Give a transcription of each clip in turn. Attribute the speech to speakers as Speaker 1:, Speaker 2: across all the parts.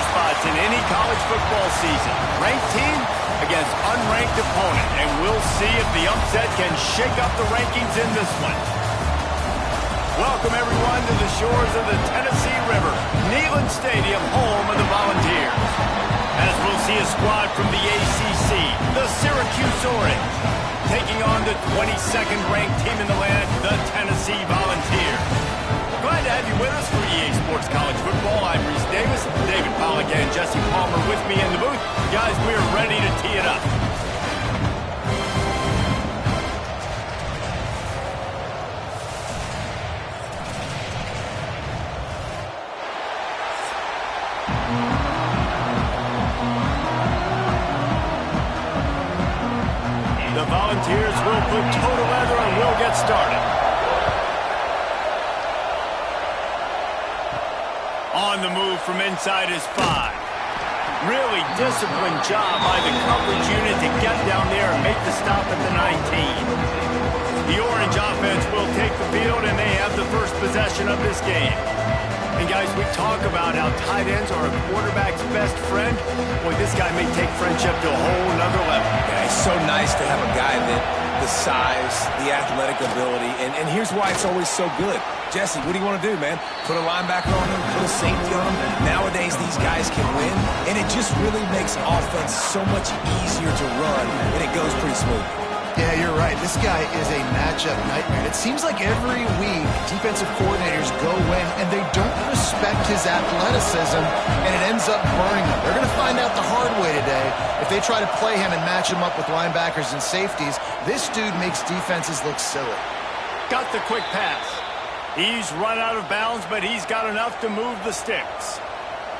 Speaker 1: spots in any college football season. Ranked team against unranked opponent, and we'll see if the upset can shake up the rankings in this one. Welcome, everyone, to the shores of the Tennessee River, Neyland Stadium, home of the Volunteers. As we'll see a squad from the ACC, the Syracuse Orange, taking on the 22nd ranked team in the land, the Tennessee Volunteers. Glad to have you with us for EA Sports College Football. I'm Reese Davis, David Pollack, and Jesse Palmer with me in the booth. Guys, we're ready to tee it up. The Volunteers will put total leather and we'll get started. On the move from inside is 5. Really disciplined job by the coverage unit to get down there and make the stop at the 19. The Orange offense will take the field and they have the first possession of this game. And guys, we talk about how tight ends are a quarterback's best friend. Boy, this guy may take friendship to a whole nother level.
Speaker 2: Yeah, it's so nice to have a guy that the size, the athletic ability, and here's why it's always so good. Jesse, what do you want to do, man? Put a linebacker on him, put a safety on him. Nowadays, these guys can win, and it just really makes offense so much easier to run, and it goes pretty smooth.
Speaker 3: Yeah, you're right. This guy is a matchup nightmare. It seems like every week defensive coordinators go in and they don't respect his athleticism, and it ends up burning them. They're going to find out the hard way today. If they try to play him and match him up with linebackers and safeties, this dude makes defenses look silly.
Speaker 1: Got the quick pass. He's run out of bounds, but he's got enough to move the sticks.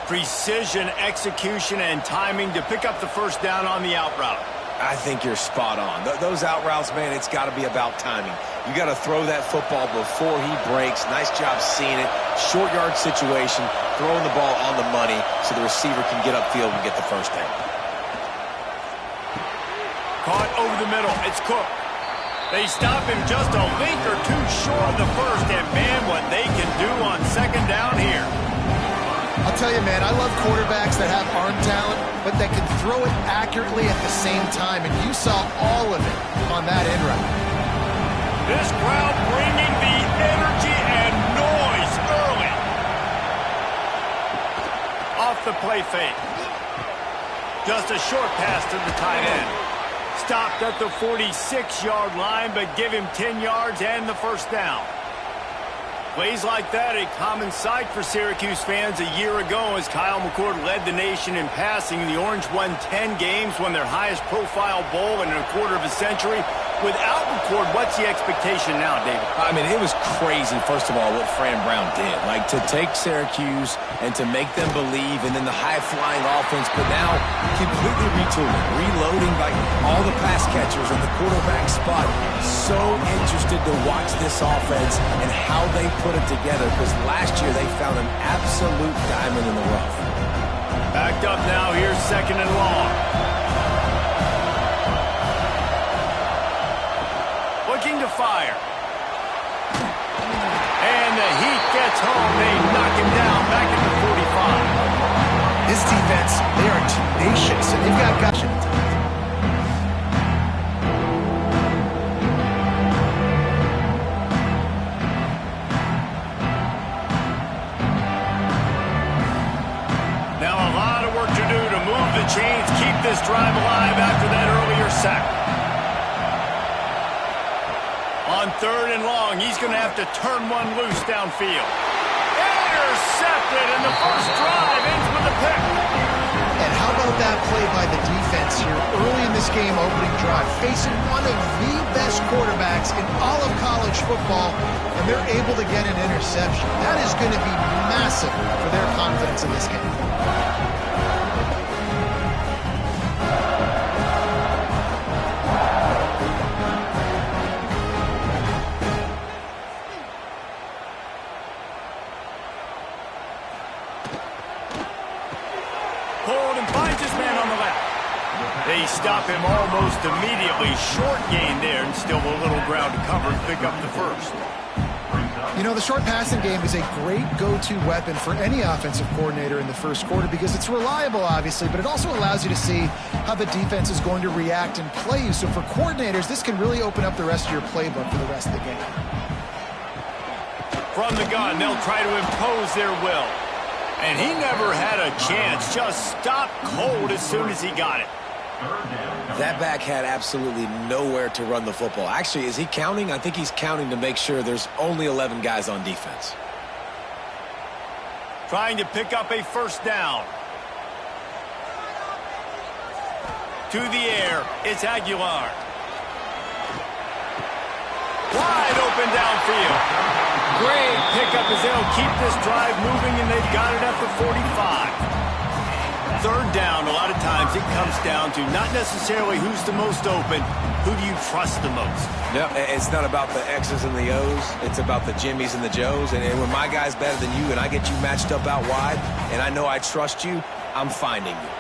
Speaker 1: Precision, execution, and timing to pick up the first down on the out route.
Speaker 2: I think you're spot on. Those out routes, man, it's got to be about timing. You got to throw that football before he breaks. Nice job seeing it. Short yard situation, throwing the ball on the money so the receiver can get upfield and get the first down.
Speaker 1: Caught over the middle. It's Cook. They stop him just a link or two short of the first, and man, what they can do on second down here.
Speaker 3: I'll tell you, man, I love quarterbacks that have arm talent, but that can throw it accurately at the same time, and you saw all of it on that end route.
Speaker 1: This crowd bringing the energy and noise early. Off the play fake. Just a short pass to the tight end. Stopped at the 46-yard line, but give him 10 yards and the first down. Plays like that, a common sight for Syracuse fans a year ago as Kyle McCord led the nation in passing. The Orange won 10 games, won their highest profile bowl in a quarter of a century. Without McCord, what's the expectation now, David?
Speaker 2: I mean, it was crazy, first of all, what Fran Brown did. Like, to take Syracuse and to make them believe, and then the high-flying offense, but now completely retooling, reloading, like, all the pass catchers in the quarterback spot. So interested to watch this offense and how they put it together, because last year they found an absolute diamond in the rough.
Speaker 1: Backed up now, here's second and long. Looking to fire. And the heat gets home. They knock him down back at the 45.
Speaker 3: This defense, they are tenacious, and they've got guys.
Speaker 1: Now a lot of work to do to move the chains, keep this drive alive after that earlier sack. On third and long, he's going to have to turn one loose downfield. Intercepted, and the first drive ends with a pick.
Speaker 3: And how about that play by the defense here early in this game, opening drive, facing one of the best quarterbacks in all of college football, and they're able to get an interception. That is going to be massive for their confidence in this game.
Speaker 1: And finds his man on the left. They stop him almost immediately. Short gain there, and still a little ground to cover to pick up the first.
Speaker 3: You know, the short passing game is a great go-to weapon for any offensive coordinator in the first quarter because it's reliable, obviously, but it also allows you to see how the defense is going to react and play you. So for coordinators, this can really open up the rest of your playbook for the rest of the game.
Speaker 1: From the gun, they'll try to impose their will. And he never had a chance, just stopped cold as soon as he got it.
Speaker 2: That back had absolutely nowhere to run the football. Actually, is he counting? I think he's counting to make sure there's only 11 guys on defense.
Speaker 1: Trying to pick up a first down. To the air, it's Aguilar. Wide open downfield. Great pickup as they'll keep this drive moving, and they've got it at the 45. Third down, a lot of times it comes down to not necessarily who's the most open, who do you trust the most?
Speaker 2: No, it's not about the X's and the O's. It's about the Jimmys and the Joes. And when my guy's better than you and I get you matched up out wide and I know I trust you, I'm finding you.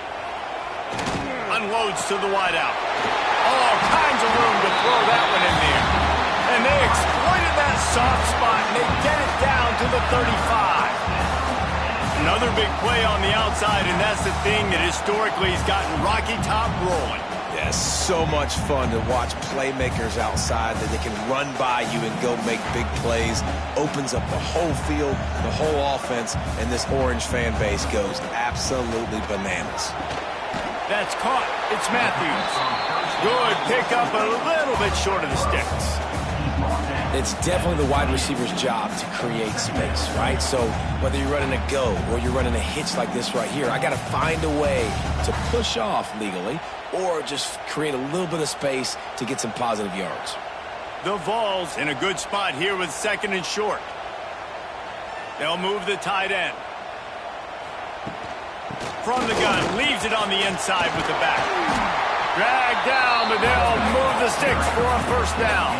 Speaker 1: Unloads to the wideout. All kinds of room to throw that one in there. And they exploited that soft spot, and they get it down to the 35. Another big play on the outside, and that's the thing that historically has gotten Rocky Top rolling.
Speaker 2: Yeah, so much fun to watch playmakers outside that they can run by you and go make big plays. Opens up the whole field, the whole offense, and this Orange fan base goes absolutely bananas.
Speaker 1: That's caught. It's Matthews. Good pickup, a little bit short of the sticks.
Speaker 2: It's definitely the wide receiver's job to create space, right? So whether you're running a go or you're running a hitch like this right here, I got to find a way to push off legally or just create a little bit of space to get some positive yards.
Speaker 1: The Vols in a good spot here with second and short. They'll move the tight end. From the gun, leaves it on the inside with the back. Dragged down, but they'll move the sticks for a first down.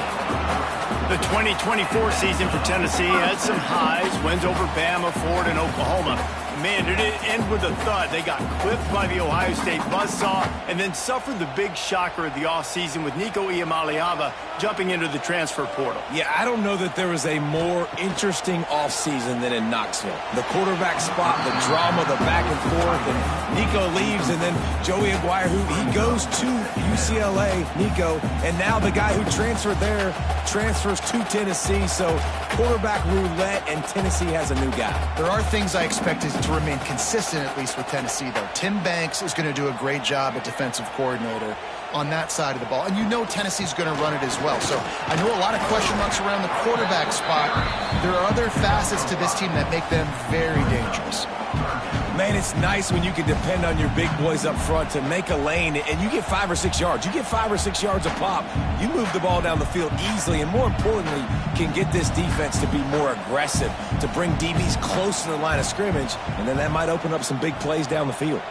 Speaker 1: The 2024 season for Tennessee had some highs, wins over Bama, Ford, and Oklahoma. Man, did it end with a thud. They got clipped by the Ohio State buzzsaw and then suffered the big shocker of the offseason with Nico Iamaleava jumping into the transfer portal.
Speaker 2: Yeah, I don't know that there was a more interesting offseason than in Knoxville. The quarterback spot, the drama, the back and forth, and Nico leaves, and then Joey Aguirre, who he goes to UCLA, Nico, and now the guy who transferred there transfers to Tennessee. So quarterback roulette, and Tennessee has a new guy.
Speaker 3: There are things I expected to remain consistent, at least with Tennessee, though. Tim Banks is going to do a great job at defensive coordinator on that side of the ball. And you know Tennessee's going to run it as well. So I know a lot of question marks around the quarterback spot. There are other facets to this team that make them very dangerous.
Speaker 2: Man, it's nice when you can depend on your big boys up front to make a lane, and you get 5 or 6 yards. You get 5 or 6 yards a pop. You move the ball down the field easily, and more importantly, can get this defense to be more aggressive, to bring DBs close to the line of scrimmage, and then that might open up some big plays down the field.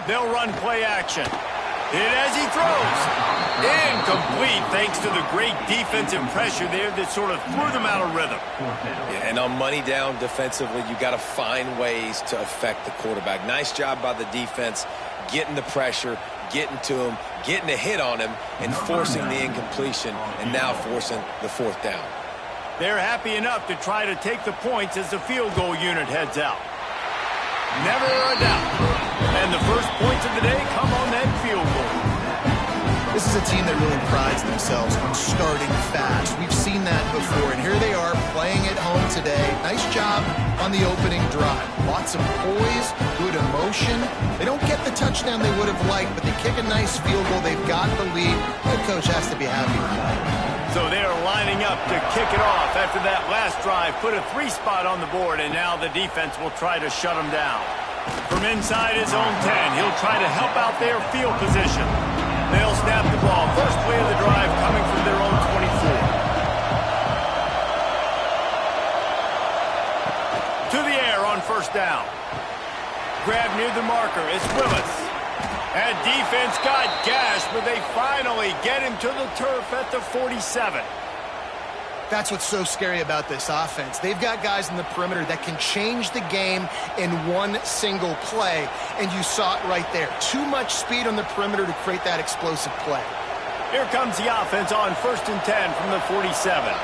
Speaker 1: They'll run play action. Hit as he throws. Incomplete thanks to the great defensive pressure there that sort of threw them out of rhythm.
Speaker 2: Yeah, and on money down defensively, you got to find ways to affect the quarterback. Nice job by the defense, getting the pressure, getting to him, getting a hit on him, and forcing the incompletion, and now forcing the fourth down.
Speaker 1: They're happy enough to try to take the points as the field goal unit heads out. Never a doubt. And the first points of the day come on that field goal.
Speaker 3: This is a team that really prides themselves on starting fast. We've seen that before, and here they are playing at home today. Nice job on the opening drive. Lots of poise, good emotion. They don't get the touchdown they would have liked, but they kick a nice field goal. They've got the lead. The coach has to be happy with that.
Speaker 1: So they're lining up to kick it off after that last drive. Put a 3 spot on the board, and now the defense will try to shut them down. From inside his own 10, he'll try to help out their field position. They'll snap the ball. First play of the drive coming from their own 24. To the air on first down. Grab near the marker. It's Willis. And defense got gashed, but they finally get him to the turf at the 47.
Speaker 3: That's what's so scary about this offense. They've got guys in the perimeter that can change the game in one single play, and you saw it right there. Too much speed on the perimeter to create that explosive play.
Speaker 1: Here comes the offense on 1st and 10 from the 47.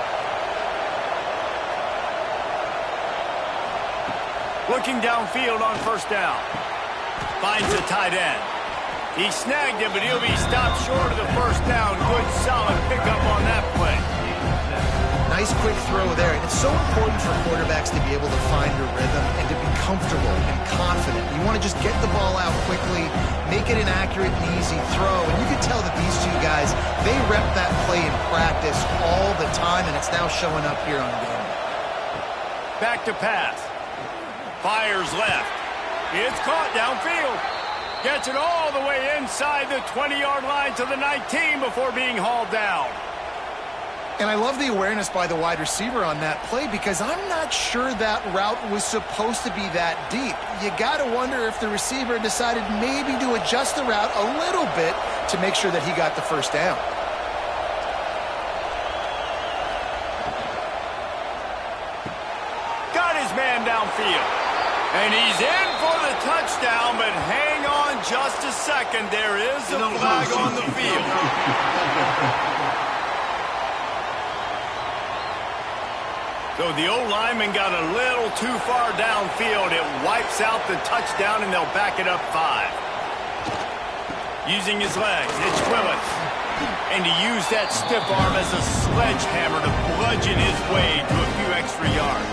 Speaker 1: Looking downfield on first down. Finds the tight end. He snagged it, but he'll be stopped short of the first down. Good, solid pickup on that play.
Speaker 3: Nice quick throw there. And it's so important for quarterbacks to be able to find a rhythm and to be comfortable and confident. You want to just get the ball out quickly, make it an accurate and easy throw. And you can tell that these two guys, they rep that play in practice all the time, and it's now showing up here on game.
Speaker 1: Back to pass. Fires left. It's caught downfield. Gets it all the way inside the 20-yard line to the 19 before being hauled down.
Speaker 3: And I love the awareness by the wide receiver on that play because I'm not sure that route was supposed to be that deep. You got to wonder if the receiver decided maybe to adjust the route a little bit to make sure that he got the first down.
Speaker 1: Got his man downfield. And he's in for the touchdown, but hang on just a second. There is a flag on the field. So the O-lineman got a little too far downfield. It wipes out the touchdown, and they'll back it up 5. Using his legs, it's Willis. And to use that stiff arm as a sledgehammer to bludgeon his way to a few extra yards.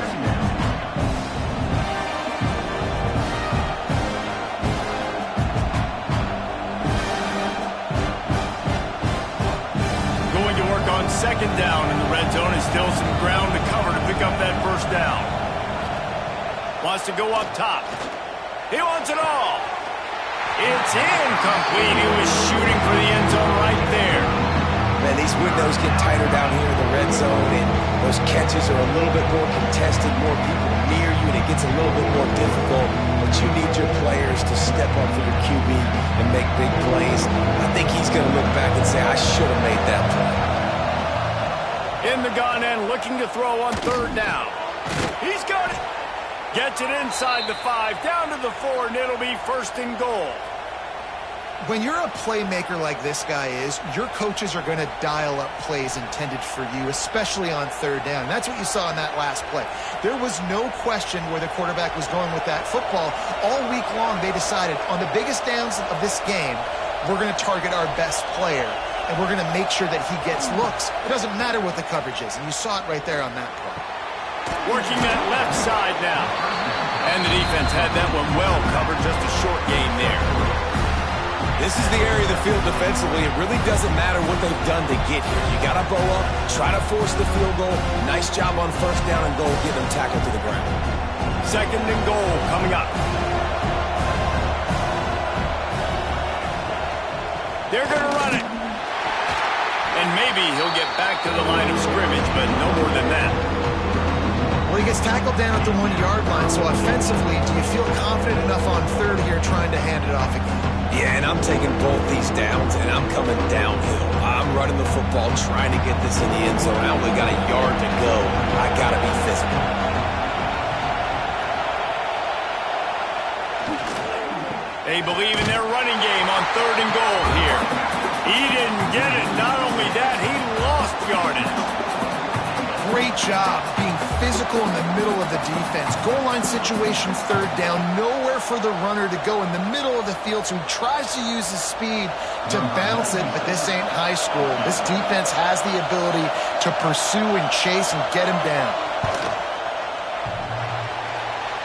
Speaker 1: On second down in the red zone, is still some ground to cover to pick up that first down. Wants to go up top. He wants it all. It's incomplete. He was shooting for the end zone right there.
Speaker 2: Man, these windows get tighter down here in the red zone, and those catches are a little bit more contested, more people near you, and it gets a little bit more difficult. But you need your players to step up for your QB and make big plays. I think he's going to look back and say, I should have made that play.
Speaker 1: In the gun end, looking to throw on third down. He's got it. Gets it inside the 5, down to the 4, and it'll be first and goal.
Speaker 3: When you're a playmaker like this guy is, your coaches are going to dial up plays intended for you, especially on third down. That's what you saw in that last play. There was no question where the quarterback was going with that football. All week long, they decided on the biggest downs of this game, we're going to target our best player. And we're going to make sure that he gets looks. It doesn't matter what the coverage is, and you saw it right there on that play.
Speaker 1: Working that left side now. And the defense had that one well covered, just a short gain there.
Speaker 2: This is the area of the field defensively. It really doesn't matter what they've done to get here. You got to bow up, try to force the field goal. Nice job on first down and goal, get them tackled to the ground.
Speaker 1: Second and goal coming up. They're going to run it. And maybe he'll get back to the line of scrimmage, but no more than that.
Speaker 3: Well, he gets tackled down at the 1-yard line, so offensively, do you feel confident enough on third here trying to hand it off again?
Speaker 2: Yeah, and I'm taking both these downs, and I'm coming downhill. I'm running the football, trying to get this in the end zone. I only got a yard to go. I got to be physical.
Speaker 1: They believe in their running game on third and goal here. He didn't get it. Not only that, he lost yardage.
Speaker 3: Great job being physical in the middle of the defense. Goal line situation, third down. Nowhere for the runner to go in the middle of the field, so he tries to use his speed to bounce it, but this ain't high school. This defense has the ability to pursue and chase and get him down.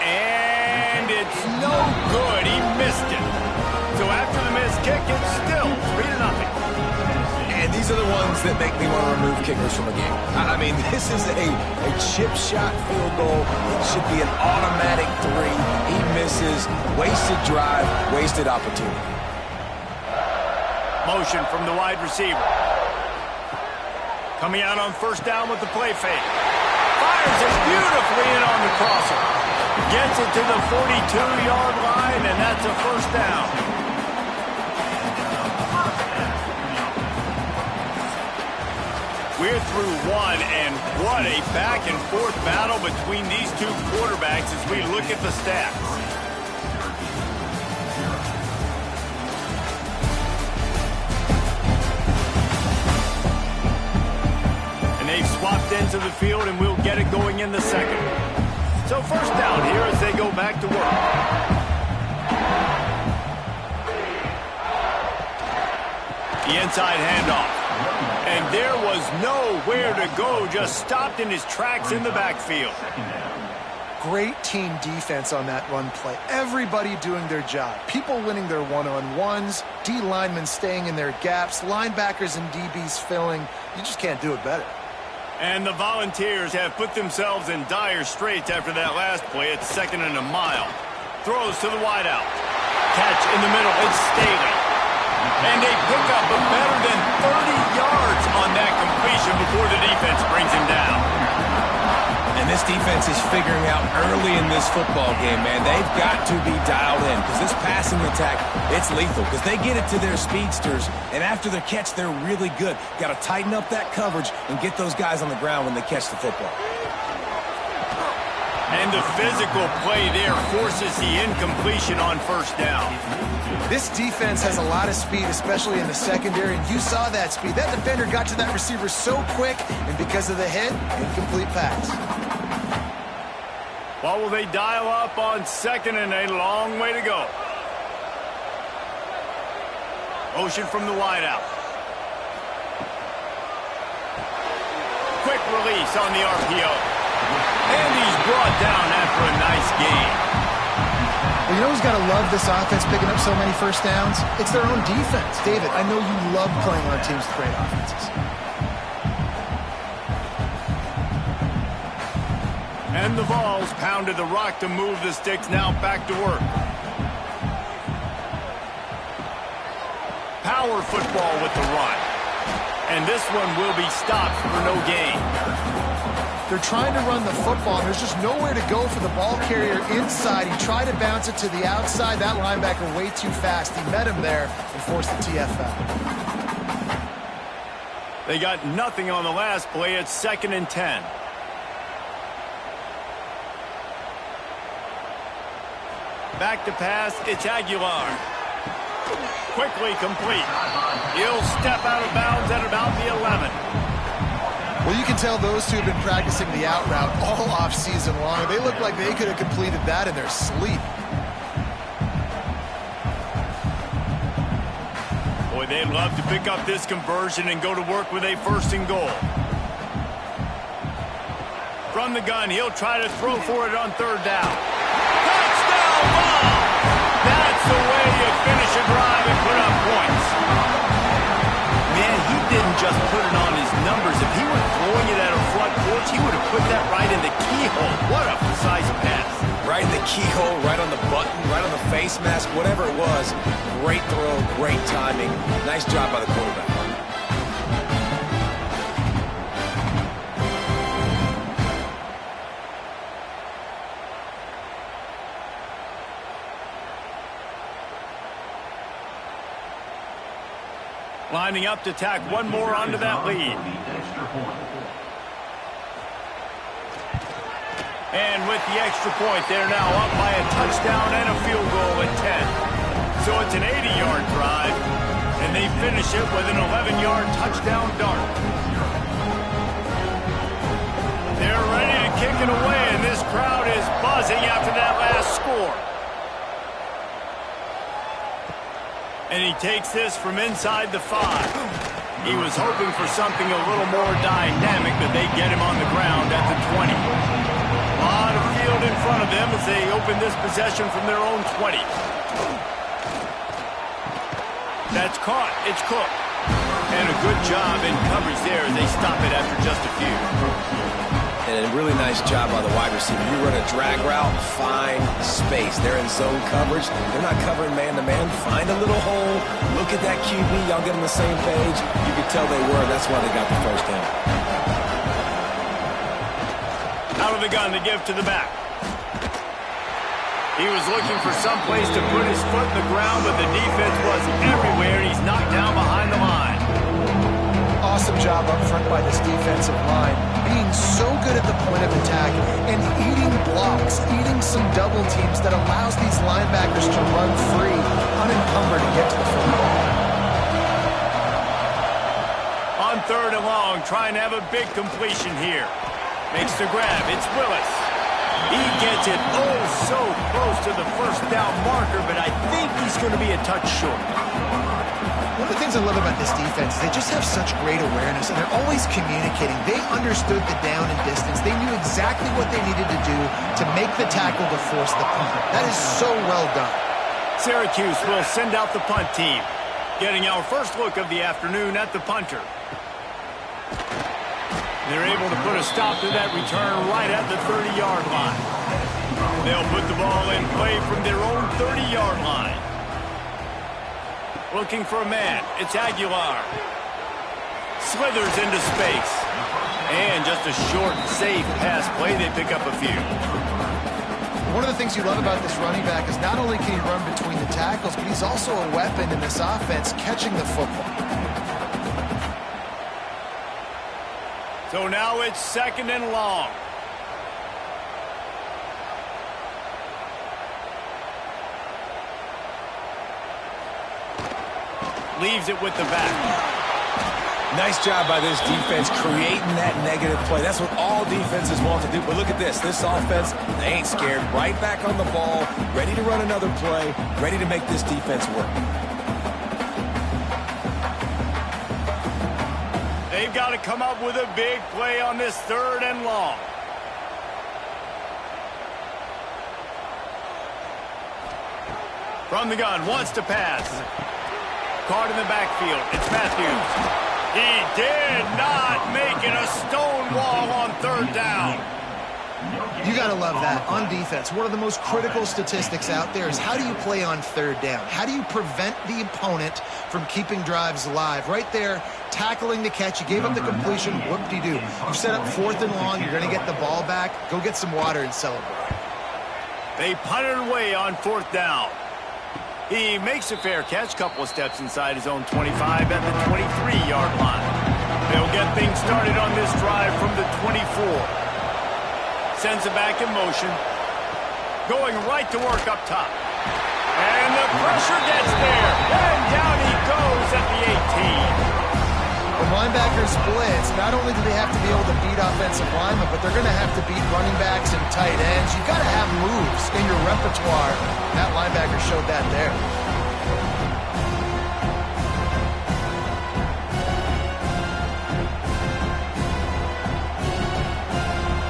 Speaker 1: And it's no good. He missed it. So after the missed kick, it's still 3-0.
Speaker 2: And these are the ones that make me want to remove kickers from a game. I mean, this is a chip shot field goal. It should be an automatic 3. He misses. Wasted drive, wasted opportunity.
Speaker 1: Motion from the wide receiver. Coming out on first down with the play fake. Fires it beautifully in on the crosser. Gets it to the 42-yard line, and that's a first down. We're through one, and what a back-and-forth battle between these two quarterbacks as we look at the stats. And they've swapped into the field, and we'll get it going in the second. So first down here as they go back to work. The inside handoff. And there was nowhere to go, just stopped in his tracks in the backfield.
Speaker 3: Great team defense on that run play. Everybody doing their job. People winning their one-on-ones, D linemen staying in their gaps, linebackers and DBs filling. You just can't do it better.
Speaker 1: And the Volunteers have put themselves in dire straits after that last play. It's 2nd and a mile. Throws to the wideout. Catch in the middle. It's Staley. And they pick up a better than 30 yards on that completion before the defense brings him down.
Speaker 2: And this defense is figuring out early in this football game, man. They've got to be dialed in because this passing attack, it's lethal because they get it to their speedsters, and after the catch, they're really good. Got to tighten up that coverage and get those guys on the ground when they catch the football.
Speaker 1: And the physical play there forces the incompletion on first down.
Speaker 3: This defense has a lot of speed, especially in the secondary, and you saw that speed. That defender got to that receiver so quick, and because of the hit, incomplete pass.
Speaker 1: What will they dial up on 2nd and a long way to go? Motion from the wideout. Quick release on the RPO. And he's brought down after a nice gain.
Speaker 3: Well, you know who's got to love this offense picking up so many first downs? It's their own defense. David, I know you love playing on teams with great offenses.
Speaker 1: And the Vols pounded the rock to move the sticks, now back to work. Power football with the run. And this one will be stopped for no gain.
Speaker 3: They're trying to run the football, and there's just nowhere to go for the ball carrier inside. He tried to bounce it to the outside. That linebacker way too fast. He met him there and forced the TFL.
Speaker 1: They got nothing on the last play. It's 2nd and 10. Back to pass. It's Aguilar. Quickly complete. He'll step out of bounds at about the 11.
Speaker 3: Well, you can tell those two have been practicing the out route all off-season long. They look like they could have completed that in their sleep.
Speaker 1: Boy, they'd love to pick up this conversion and go to work with a 1st and goal. From the gun, he'll try to throw for it on 3rd down. Touchdown ball! That's the way you finish a drive and put up points. Man, he didn't just put it on his numbers. If he were throwing it at a front porch, he would have put that right in the keyhole. What a precise pass.
Speaker 2: Right in the keyhole, right on the button, right on the face mask, whatever it was. Great throw, great timing. Nice job by the quarterback.
Speaker 1: Lining up to tack one more onto that lead. And with the extra point, they're now up by a touchdown and a field goal at 10. So it's an 80-yard drive, and they finish it with an 11-yard touchdown dart. They're ready to kick it away, and this crowd is buzzing after that last score. And he takes this from inside the 5. He was hoping for something a little more dynamic, but they get him on the ground at the 20. A lot of field in front of them as they open this possession from their own 20. That's caught. It's Cook. And a good job in coverage there as they stop it after just a few.
Speaker 2: And a really nice job by the wide receiver. You run a drag route, find space. They're in zone coverage. They're not covering man-to-man. Find a little hole. Look at that QB. Y'all get on the same page. You could tell they were. That's why they got the 1st down.
Speaker 1: Out of the gun to give to the back. He was looking for some place to put his foot in the ground, but the defense was everywhere, and he's knocked down behind the line.
Speaker 3: Awesome job up front by this defensive line, being so good at the point of attack and eating blocks, eating some double teams that allows these linebackers to run free, unencumbered, and get to the football.
Speaker 1: On 3rd and long, trying to have a big completion here. Makes the grab. It's Willis. He gets it oh so close to the first down marker, but I think he's going to be a touch short.
Speaker 3: One of the things I love about this defense is they just have such great awareness, and they're always communicating. They understood the down and distance. They knew exactly what they needed to do to make the tackle to force the punt. That is so well done.
Speaker 1: Syracuse will send out the punt team, getting our first look of the afternoon at the punter. They're able to put a stop to that return right at the 30-yard line. They'll put the ball in play from their own 30-yard line. Looking for a man. It's Aguilar. Slithers into space. And just a short, safe pass play. They pick up a few.
Speaker 3: One of the things you love about this running back is not only can he run between the tackles, but he's also a weapon in this offense catching the football.
Speaker 1: So now it's 2nd and long. Leaves it with the back.
Speaker 2: Nice job by this defense creating that negative play. That's what all defenses want to do. But look at this. This offense, they ain't scared. Right back on the ball, ready to run another play, ready to make this defense work.
Speaker 1: They've got to come up with a big play on this 3rd and long. From the gun, wants to pass. Caught in the backfield. It's Matthews. He did not make it a stone wall on 3rd down.
Speaker 3: You got to love that. On defense, one of the most critical statistics out there is how do you play on 3rd down? How do you prevent the opponent from keeping drives alive? Right there, tackling the catch. You gave up the completion. Whoop-de-doo. You set up 4th and long. You're going to get the ball back. Go get some water and celebrate.
Speaker 1: They punted away on 4th down. He makes a fair catch, couple of steps inside his own 25 at the 23-yard line. They'll get things started on this drive from the 24. Sends it back in motion. Going right to work up top. And the pressure gets there. And down he goes at the 18.
Speaker 3: When linebackers blitz, not only do they have to be able to beat offensive linemen, but they're going to have to beat running backs and tight ends. You've got to have moves in your repertoire. That linebacker showed that there.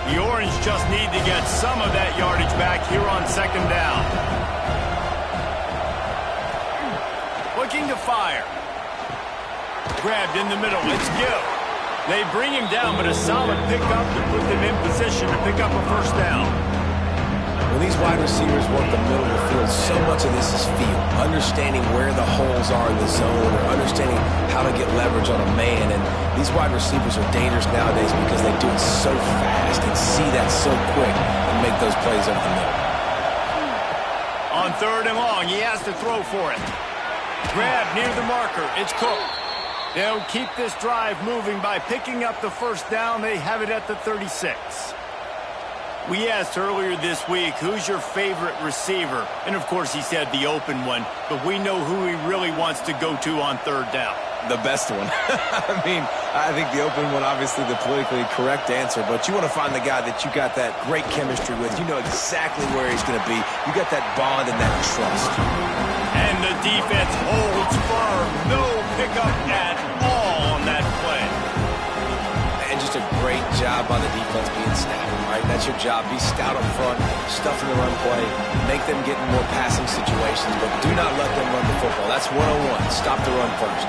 Speaker 1: The Orange just need to get some of that yardage back here on 2nd down. Looking to fire. Grabbed in the middle. It's Gill. They bring him down, but a solid pickup to put them in position to pick up a 1st down.
Speaker 2: When these wide receivers work the middle of the field, so much of this is feel. Understanding where the holes are in the zone or understanding how to get leverage on a man. And these wide receivers are dangerous nowadays because they do it so fast and see that so quick and make those plays over the middle.
Speaker 1: On 3rd and long, he has to throw for it. Grab near the marker. It's Cook. They'll keep this drive moving by picking up the 1st down. They have it at the 36. We asked earlier this week, who's your favorite receiver? And, of course, he said the open one. But we know who he really wants to go to on 3rd down.
Speaker 2: The best one. I mean, I think the open one, obviously the politically correct answer, but you want to find the guy that you got that great chemistry with. You know exactly where he's going to be. You got that bond and that trust.
Speaker 1: And the defense holds firm. No pickup at all on that play.
Speaker 2: And just a great job by the defense being stout, right? That's your job. Be stout up front, stuff in the run play, make them get in more passing situations, but do not let them run the football. That's 101. Stop the run first.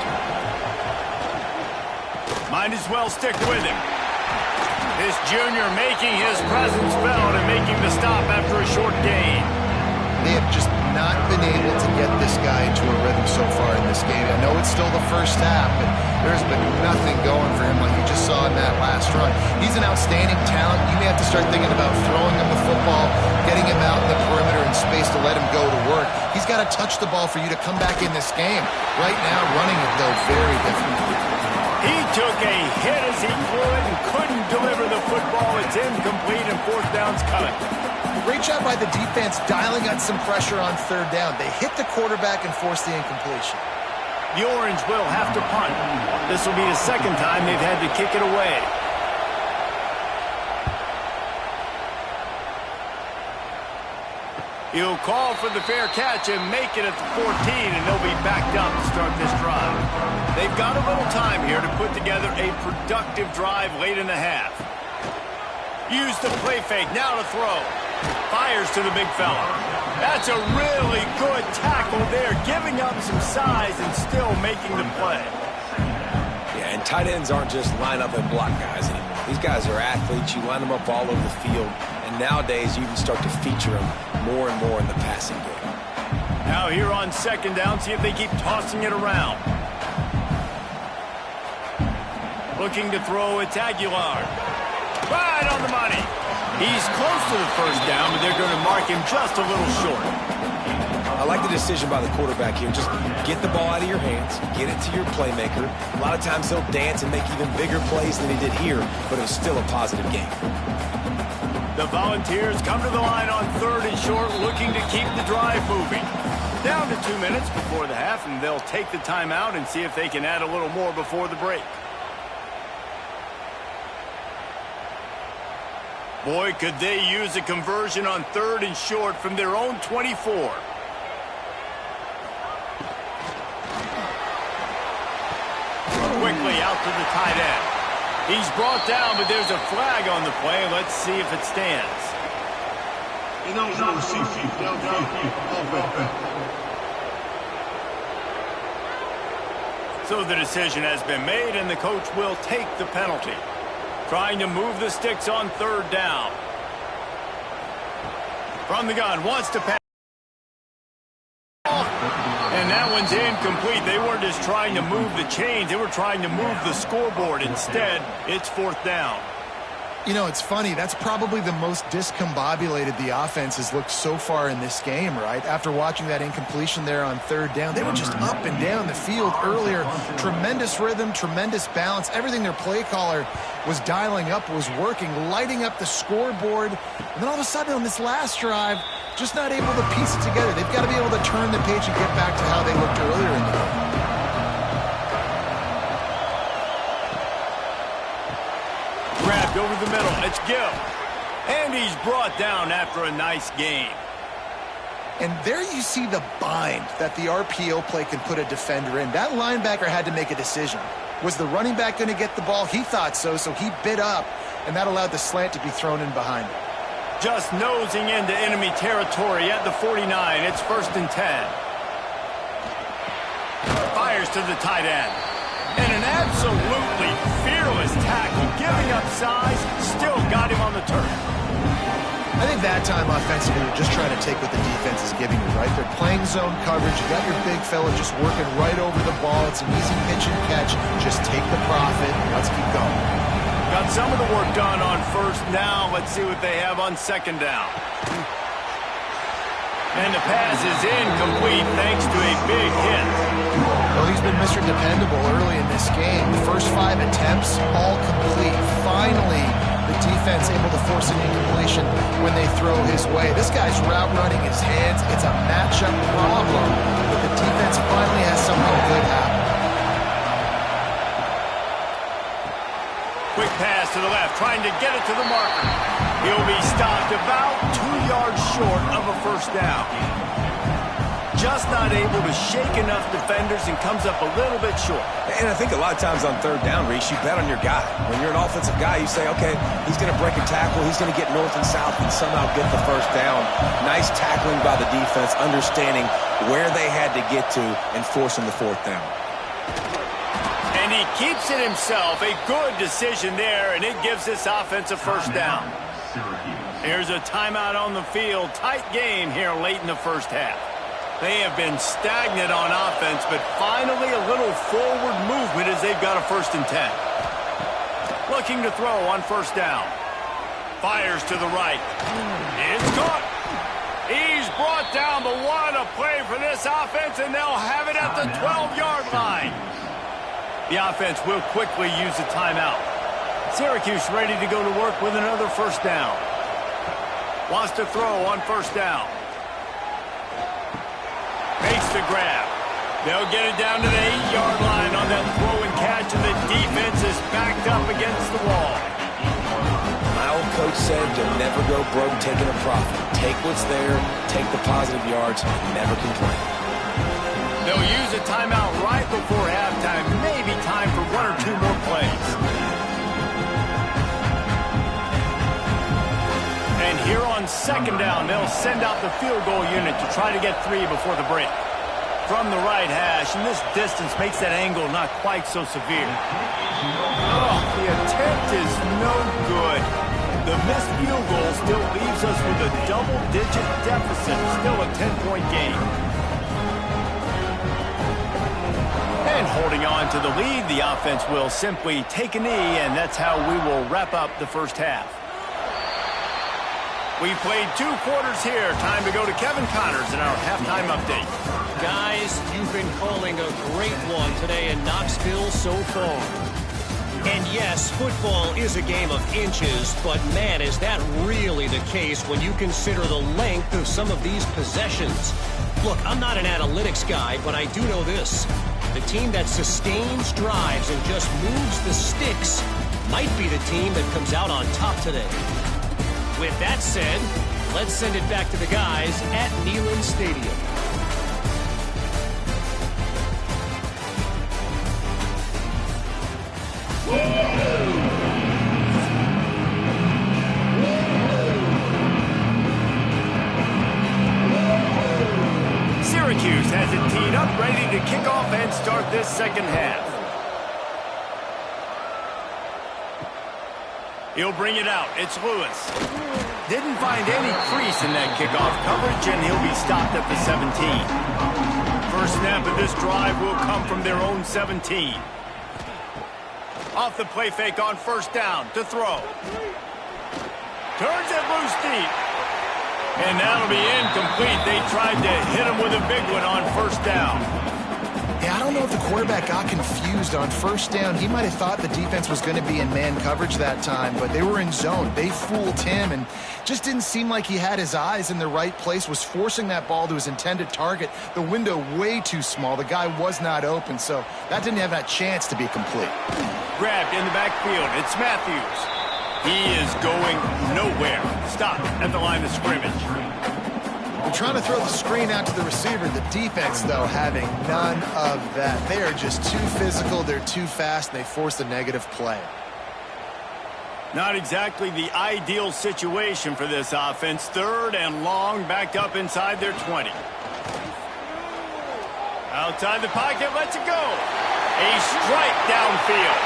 Speaker 1: Might as well stick with him. This junior making his presence felt and making the stop after a short gain.
Speaker 3: They have just not been able to get this guy into a rhythm so far in this game. I know it's still the first half, but there's been nothing going for him like you just saw in that last run. He's an outstanding talent. You may have to start thinking about throwing him the football, getting him out in the perimeter in space to let him go to work. He's got to touch the ball for you to come back in this game. Right now, running it, though, very difficult.
Speaker 1: He took a hit as he threw it and couldn't deliver the football. It's incomplete and 4th down's coming.
Speaker 3: Great job by the defense dialing on some pressure on 3rd down. They hit the quarterback and forced the incompletion.
Speaker 1: The Orange will have to punt. This will be the 2nd time they've had to kick it away. He'll call for the fair catch and make it at the 14, and they'll be backed up to start this drive. They've got a little time here to put together a productive drive late in the half. Use the play fake, now to throw. Fires to the big fella. That's a really good tackle there, giving up some size and still making the play.
Speaker 2: Yeah, and tight ends aren't just line up and block guys anymore. These guys are athletes. You line them up all over the field. And nowadays, you even start to feature them more and more in the passing game.
Speaker 1: Now here on second down, see if they keep tossing it around. Looking to throw, it's Aguilar. Right on the money. He's close to the first down, but they're going to mark him just a little short.
Speaker 2: I like the decision by the quarterback here. Just get the ball out of your hands, get it to your playmaker. A lot of times he'll dance and make even bigger plays than he did here, but it was still a positive game.
Speaker 1: The Volunteers come to the line on third and short, looking to keep the drive moving. Down to 2 minutes before the half, and they'll take the timeout and see if they can add a little more before the break. Boy, could they use a conversion on third and short from their own 24. Quickly out to the tight end. He's brought down, but there's a flag on the play. Let's see if it stands. So the decision has been made, and the coach will take the penalty. Trying to move the sticks on third down. From the gun, wants to pass. And that one's incomplete. They weren't just trying to move the chains. They were trying to move the scoreboard. Instead, it's fourth down.
Speaker 3: You know, it's funny. That's probably the most discombobulated the offense has looked so far in this game, right? After watching that incompletion there on third down, they were just up and down the field earlier. Tremendous rhythm, tremendous balance. Everything their play caller was dialing up was working, lighting up the scoreboard. And then all of a sudden on this last drive, just not able to piece it together. They've got to be able to turn the page and get back to how they looked earlier in the game.
Speaker 1: Grabbed over the middle. It's Gill. And he's brought down after a nice gain.
Speaker 3: And there you see the bind that the RPO play can put a defender in. That linebacker had to make a decision. Was the running back going to get the ball? He thought so, so he bit up, and that allowed the slant to be thrown in behind him.
Speaker 1: Just nosing into enemy territory at the 49. It's first and 10. Fires to the tight end. And an absolutely fearless tackle, giving up size, still got him on the turf.
Speaker 3: I think that time offensively, you're just trying to take what the defense is giving you, right? They're playing zone coverage. You got your big fella just working right over the ball. It's an easy pitch and catch. Just take the profit. Let's keep going.
Speaker 1: Got some of the work done on first down. Let's see what they have on second down. And the pass is incomplete thanks to a big hit.
Speaker 3: Well, he's been Mr. Dependable early in this game. The first 5 attempts, all complete. Finally, the defense able to force an incompletion when they throw his way. This guy's route running his hands. It's a matchup problem, but the defense finally has something good happen.
Speaker 1: Quick pass to the left, trying to get it to the marker. He'll be stopped about 2 yards short of a first down. Just not able to shake enough defenders and comes up a little bit short.
Speaker 2: And I think a lot of times on third down, Reese, you bet on your guy. When you're an offensive guy, you say, okay, he's going to break a tackle, he's going to get north and south and somehow get the first down. Nice tackling by the defense, understanding where they had to get to and forcing the fourth down.
Speaker 1: And he keeps it himself. A good decision there, and it gives this offense a first down. Here's a timeout on the field. Tight game here late in the first half. They have been stagnant on offense, but finally a little forward movement as they've got a first and 10. Looking to throw on first down. Fires to the right. It's caught. He's brought down, but what a play for this offense, and they'll have it at the 12-yard line. The offense will quickly use a timeout. Syracuse ready to go to work with another first down. Wants to throw on first down. Makes the grab. They'll get it down to the 8-yard line on that throw and catch, and the defense is backed up against the wall.
Speaker 2: My old coach said, you'll never go broke taking a profit. Take what's there, take the positive yards, never complain.
Speaker 1: They'll use a timeout right before halftime. Maybe time for one or two more plays. And here on second down, they'll send out the field goal unit to try to get 3 before the break. From the right hash, and this distance makes that angle not quite so severe. Oh, the attempt is no good. The missed field goal still leaves us with a double-digit deficit, still a 10-point game. And holding on to the lead, the offense will simply take a knee, and that's how we will wrap up the first half. We played 2 quarters here. Time to go to Kevin Connors in our halftime update.
Speaker 4: Guys, you've been calling a great one today in Knoxville so far. And yes, football is a game of inches, but man, is that really the case when you consider the length of some of these possessions. Look, I'm not an analytics guy, but I do know this. The team that sustains drives and just moves the sticks might be the team that comes out on top today. With that said, let's send it back to the guys at Neyland Stadium.
Speaker 1: Syracuse has it teed up, ready to kick off and start this second half. He'll bring it out. It's Lewis. Didn't find any crease in that kickoff coverage, and he'll be stopped at the 17. First snap of this drive will come from their own 17. Off the play fake on first down to throw. Turns it loose deep. And that'll be incomplete. They tried to hit him with a big one on first down.
Speaker 3: Yeah, I don't know if the quarterback got confused on first down. He might have thought the defense was going to be in man coverage that time, but they were in zone. They fooled him and just didn't seem like he had his eyes in the right place, was forcing that ball to his intended target. The window way too small. The guy was not open, so that didn't have that chance to be complete.
Speaker 1: Grabbed in the backfield. It's Matthews. He is going nowhere. Stopped at the line of scrimmage.
Speaker 3: They're trying to throw the screen out to the receiver. The defense, though, having none of that. They are just too physical. They're too fast, and they force a negative play.
Speaker 1: Not exactly the ideal situation for this offense. Third and long, backed up inside their 20. Outside the pocket, lets it go. A strike downfield.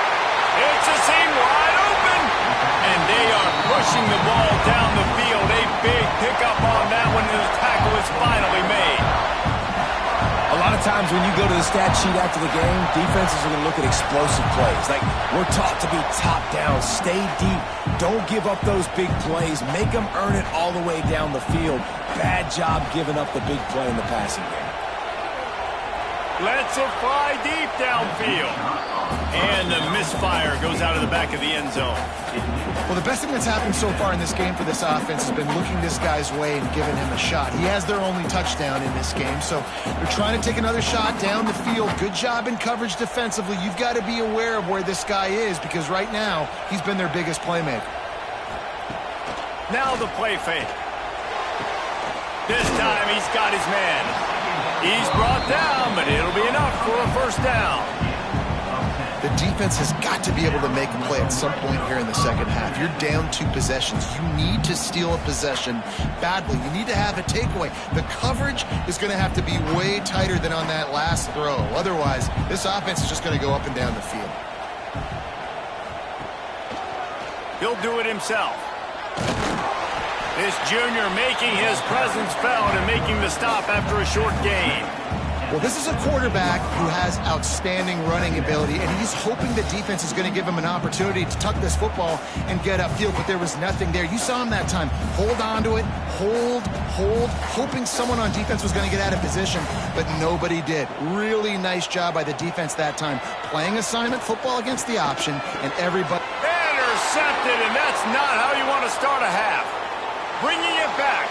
Speaker 1: It's a seam wide open. And they are pushing the ball down the field. A big pickup on that one, and the tackle is finally made.
Speaker 2: A lot of times when you go to the stat sheet after the game, defenses are going to look at explosive plays. Like, we're taught to be top down, stay deep, don't give up those big plays, make them earn it all the way down the field. Bad job giving up the big play in the passing game.
Speaker 1: Lets it fly deep downfield. And the misfire goes out of the back of the end zone.
Speaker 3: Well, the best thing that's happened so far in this game for this offense has been looking this guy's way and giving him a shot. He has their only touchdown in this game, so they're trying to take another shot down the field. Good job in coverage defensively. You've got to be aware of where this guy is because right now he's been their biggest playmaker.
Speaker 1: Now the play fake. This time he's got his man. He's brought down, but it'll be enough for a first down.
Speaker 3: The defense has got to be able to make a play at some point here in the second half. You're down 2 possessions. You need to steal a possession badly. You need to have a takeaway. The coverage is going to have to be way tighter than on that last throw. Otherwise, this offense is just going to go up and down the field.
Speaker 1: He'll do it himself. This junior making his presence felt and making the stop after a short gain.
Speaker 3: Well, this is a quarterback who has outstanding running ability, and he's hoping the defense is going to give him an opportunity to tuck this football and get upfield, but there was nothing there. You saw him that time. Hold on to it, hold, hoping someone on defense was going to get out of position, but nobody did. Really nice job by the defense that time. Playing assignment football against the option, and everybody...
Speaker 1: Intercepted, and that's not how you want to start a half. Bringing it back.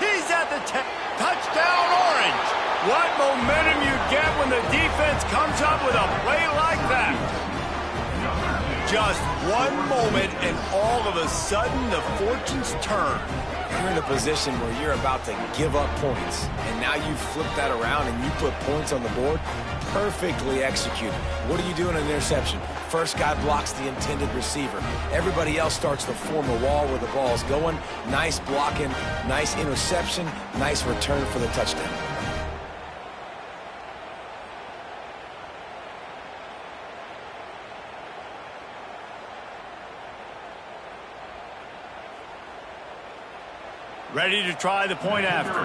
Speaker 1: He's at the touchdown Orange. What momentum you get when the defense comes up with a play like that. Just one moment, and all of a sudden, the fortunes turn.
Speaker 2: You're in a position where you're about to give up points, and now you flip that around and you put points on the board. Perfectly executed. What do you do in an interception? First guy blocks the intended receiver. Everybody else starts to form a wall where the ball's going. Nice blocking, nice interception, nice return for the touchdown.
Speaker 1: Ready to try the point after.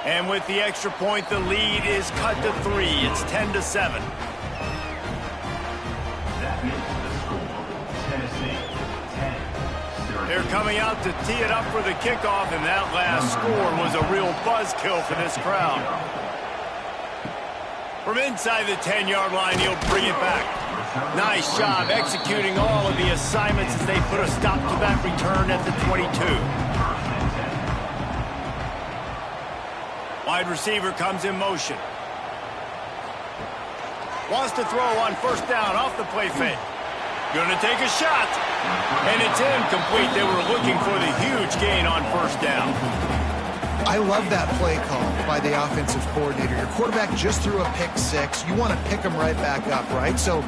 Speaker 1: And with the extra point, the lead is cut to 3. It's 10-7. They're coming out to tee it up for the kickoff, and that last score was a real buzzkill for this crowd. From inside the 10-yard line, he'll bring it back. Nice job executing all of the assignments as they put a stop to that return at the 22. Wide receiver comes in motion. Wants to throw on first down off the play fake. Going to take a shot. And it's incomplete. They were looking for the huge gain on first down.
Speaker 3: I love that play call by the offensive coordinator. Your quarterback just threw a pick six. You want to pick him right back up, right? So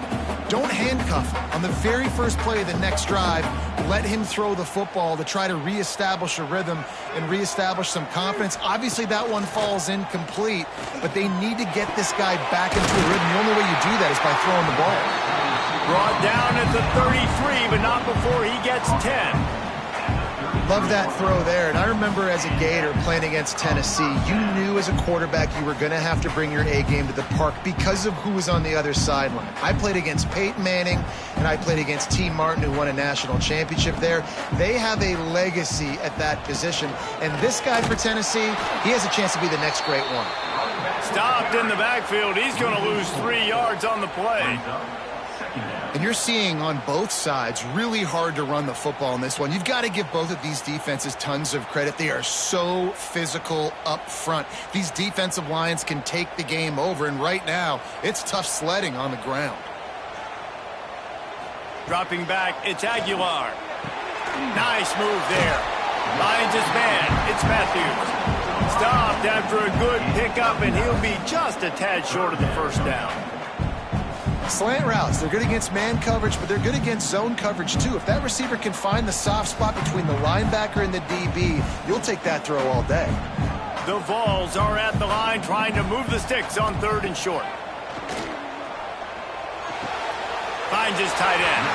Speaker 3: don't handcuff him. On the very first play of the next drive, let him throw the football to try to reestablish a rhythm and reestablish some confidence. Obviously, that one falls incomplete, but they need to get this guy back into a rhythm. The only way you do that is by throwing the ball.
Speaker 1: Brought down at the 33, but not before he gets 10.
Speaker 3: Love that throw there. And I remember as a Gator playing against Tennessee, you knew as a quarterback you were going to have to bring your A game to the park because of who was on the other sideline. I played against Peyton Manning, and I played against T. Martin, who won a national championship there. They have a legacy at that position. And this guy for Tennessee, he has a chance to be the next great one.
Speaker 1: Stopped in the backfield. He's going to lose 3 yards on the play.
Speaker 3: And you're seeing on both sides really hard to run the football in this one. You've got to give both of these defenses tons of credit. They are so physical up front. These defensive lines can take the game over, and right now it's tough sledding on the ground.
Speaker 1: Dropping back, it's Aguilar. Nice move there. Lions his man. It's Matthews. Stopped after a good pickup, and he'll be just a tad short of the first down.
Speaker 3: Slant routes, they're good against man coverage, but they're good against zone coverage too. If that receiver can find the soft spot between the linebacker and the DB, you'll take that throw all day.
Speaker 1: The Vols are at the line trying to move the sticks on 3rd and short. Finds his tight end.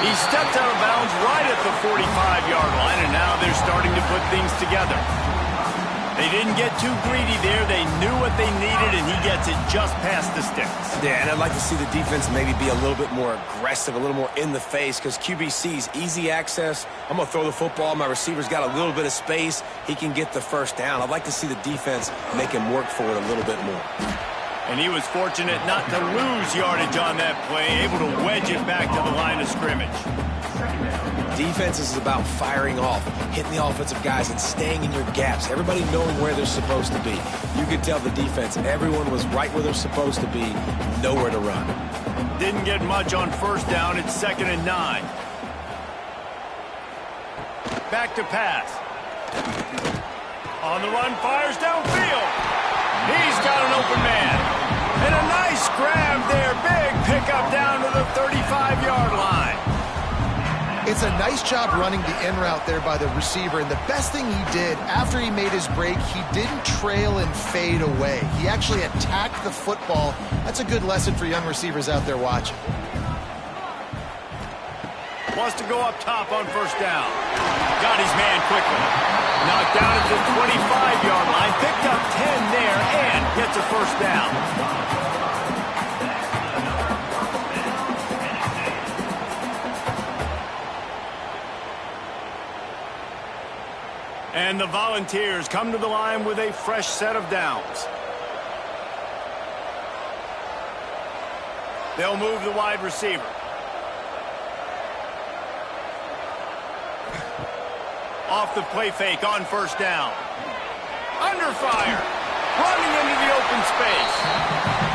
Speaker 1: He stepped out of bounds right at the 45-yard line, and now they're starting to put things together. They didn't get too greedy there. They knew what they needed, and he gets it just past the sticks.
Speaker 2: Yeah, and I'd like to see the defense maybe be a little bit more aggressive, a little more in the face, because QBC's easy access. I'm going to throw the football. My receiver's got a little bit of space. He can get the first down. I'd like to see the defense make him work for it a little bit more.
Speaker 1: And he was fortunate not to lose yardage on that play, able to wedge it back to the line of scrimmage.
Speaker 2: Defense is about firing off, hitting the offensive guys, and staying in your gaps. Everybody knowing where they're supposed to be. You could tell the defense, everyone was right where they're supposed to be, nowhere to run.
Speaker 1: Didn't get much on first down. It's 2nd and 9. Back to pass. On the run, fires downfield. He's got an open man. And a nice grab there. Big pickup down to the 35-yard line.
Speaker 3: It's a nice job running the in route there by the receiver, and the best thing he did after he made his break, he didn't trail and fade away. He actually attacked the football. That's a good lesson for young receivers out there watching.
Speaker 1: Wants to go up top on first down. Got his man quickly. Knocked down at the 25-yard line. Picked up 10 there and gets a first down. And the Volunteers come to the line with a fresh set of downs. They'll move the wide receiver. Off the play fake on first down. Under fire. running into the open space.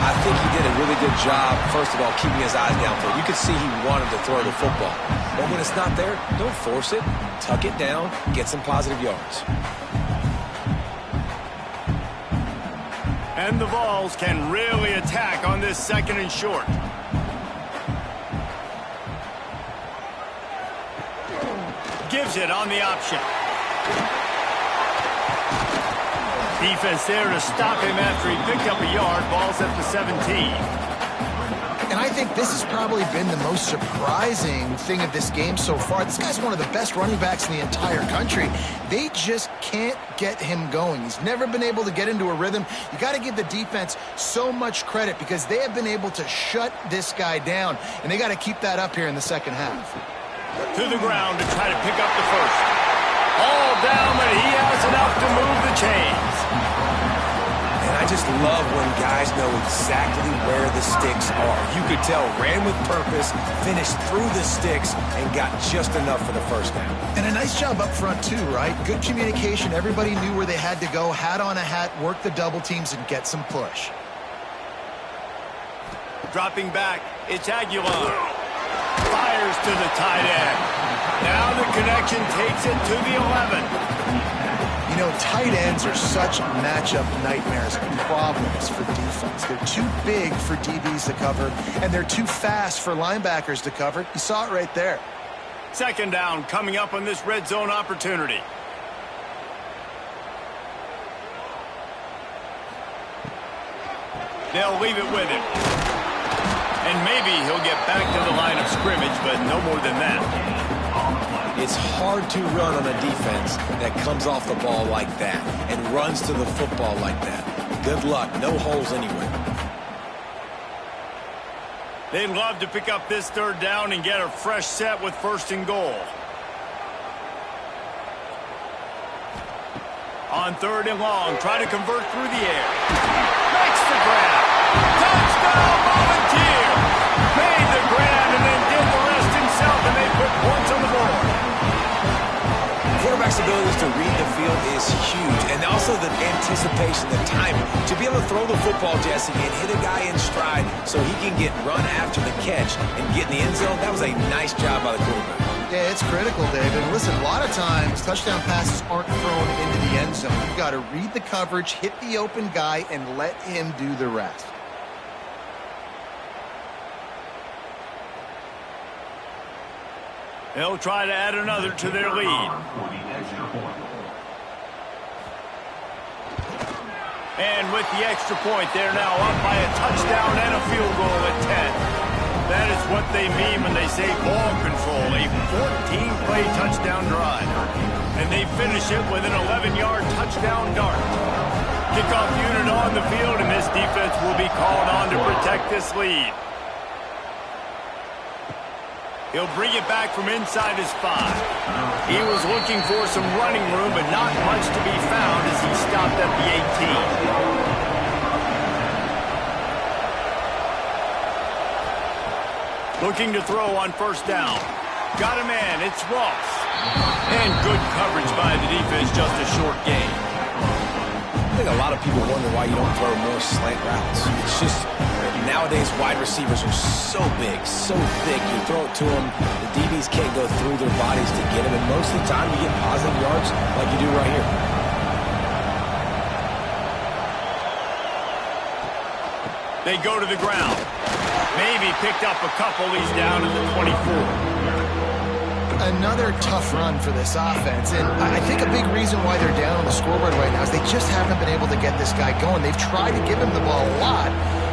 Speaker 2: I think he did a really good job, first of all, keeping his eyes downfield. You could see he wanted to throw the football. But when it's not there, don't force it. Tuck it down, get some positive yards.
Speaker 1: And the Vols can really attack on this 2nd and short. Gives it on the option. Defense there to stop him after he picked up a yard. Ball's at the 17.
Speaker 3: And I think this has probably been the most surprising thing of this game so far. This guy's one of the best running backs in the entire country. They just can't get him going. He's never been able to get into a rhythm. You got to give the defense so much credit because they have been able to shut this guy down, and they got to keep that up here in the second half.
Speaker 1: To the ground to try to pick up the first. All down, but he has enough to move the chains.
Speaker 2: And I just love when guys know exactly where the sticks are. You could tell, ran with purpose, finished through the sticks, and got just enough for the first down.
Speaker 3: And a nice job up front, too, right? Good communication. Everybody knew where they had to go. Hat on a hat, work the double teams, and get some push.
Speaker 1: Dropping back, it's Aguilar. Fires to the tight end. Now the connection takes it to the 11.
Speaker 3: You know, tight ends are such matchup nightmares and problems for defense. They're too big for DBs to cover, and they're too fast for linebackers to cover. You saw it right there.
Speaker 1: 2nd down coming up on this red zone opportunity. They'll leave it with him. And maybe he'll get back to the line of scrimmage, but no more than that.
Speaker 2: It's hard to run on a defense that comes off the ball like that and runs to the football like that. Good luck. No holes anywhere.
Speaker 1: They'd love to pick up this 3rd down and get a fresh set with 1st and goal. On 3rd and long, try to convert through the air. Makes the grab. Touchdown, Volunteer! Made the grab and then did the rest himself, and they put points on the board.
Speaker 2: Quarterback's abilities to read the field is huge, and also the anticipation, the timing. To be able to throw the football, Jesse, and hit a guy in stride so he can get run after the catch and get in the end zone, that was a nice job by the quarterback.
Speaker 3: Yeah, it's critical, David. Listen, a lot of times touchdown passes aren't thrown into the end zone. You've got to read the coverage, hit the open guy, and let him do the rest.
Speaker 1: They'll try to add another to their lead. And with the extra point, they're now up by a touchdown and a field goal at 10. That is what they mean when they say ball control, a 14-play touchdown drive. And they finish it with an 11-yard touchdown dart. Kickoff unit on the field, and this defense will be called on to protect this lead. He'll bring it back from inside his 5. He was looking for some running room, but not much to be found as he stopped at the 18. Looking to throw on 1st down. Got a man, it's Ross. And good coverage by the defense, just a short gain.
Speaker 2: I think a lot of people wonder why you don't throw more slant routes. It's just, nowadays, wide receivers are so big, so thick. You throw it to them, the DBs can't go through their bodies to get them, and most of the time you get positive yards like you do right here.
Speaker 1: They go to the ground. Maybe picked up a couple. He's down at the 24.
Speaker 3: Another tough run for this offense, and I think a big reason why they're down on the scoreboard right now is they just haven't been able to get this guy going. They've tried to give him the ball a lot.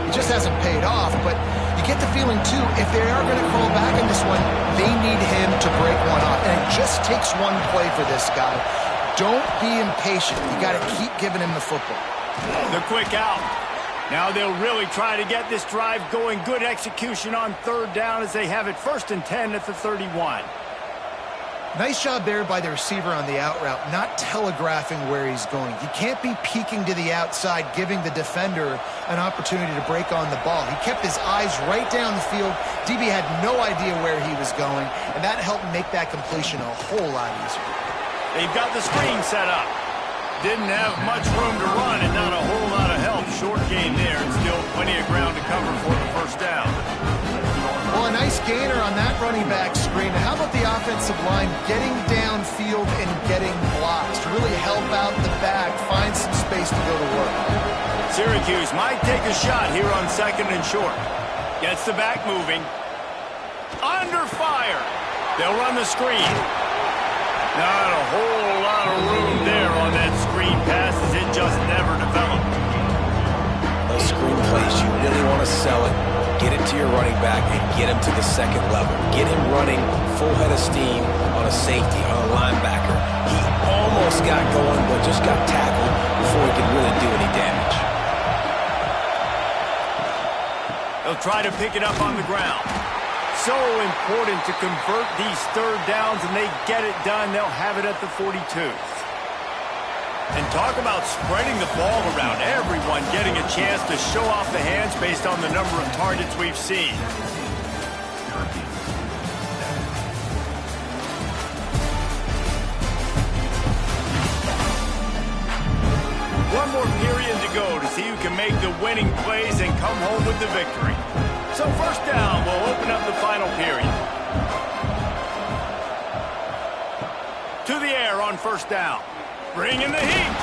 Speaker 3: It just hasn't paid off, but you get the feeling, too, if they are going to crawl back in this one, they need him to break one off, and it just takes one play for this guy. Don't be impatient. You got to keep giving him the football.
Speaker 1: The quick out. Now they'll really try to get this drive going. Good execution on 3rd down as they have it 1st and 10 at the 31.
Speaker 3: Nice job there by the receiver on the out route, not telegraphing where he's going. You can't be peeking to the outside, giving the defender an opportunity to break on the ball. He kept his eyes right down the field. DB had no idea where he was going, and that helped make that completion a whole lot easier.
Speaker 1: They've got the screen set up. Didn't have much room to run and not a whole lot of short gain there and still plenty of ground to cover for the first down.
Speaker 3: Well, a nice gainer on that running back screen. How about the offensive line getting downfield and getting blocks to really help out the back, find some space to go to work?
Speaker 1: Syracuse might take a shot here on 2nd and short. Gets the back moving. Under fire. They'll run the screen. Not a whole lot of room there on that screen pass as it just never developed.
Speaker 2: Those screen plays, you really want to sell it. Get it to your running back and get him to the second level. Get him running full head of steam on a safety, on a linebacker. He almost got going, but just got tackled before he could really do any damage.
Speaker 1: They'll try to pick it up on the ground. So important to convert these third downs, and they get it done. They'll have it at the 42. And talk about spreading the ball around. Everyone getting a chance to show off the hands based on the number of targets we've seen. One more period to go to see who can make the winning plays and come home with the victory. So first down will open up the final period. To the air on first down. Bringing the heat.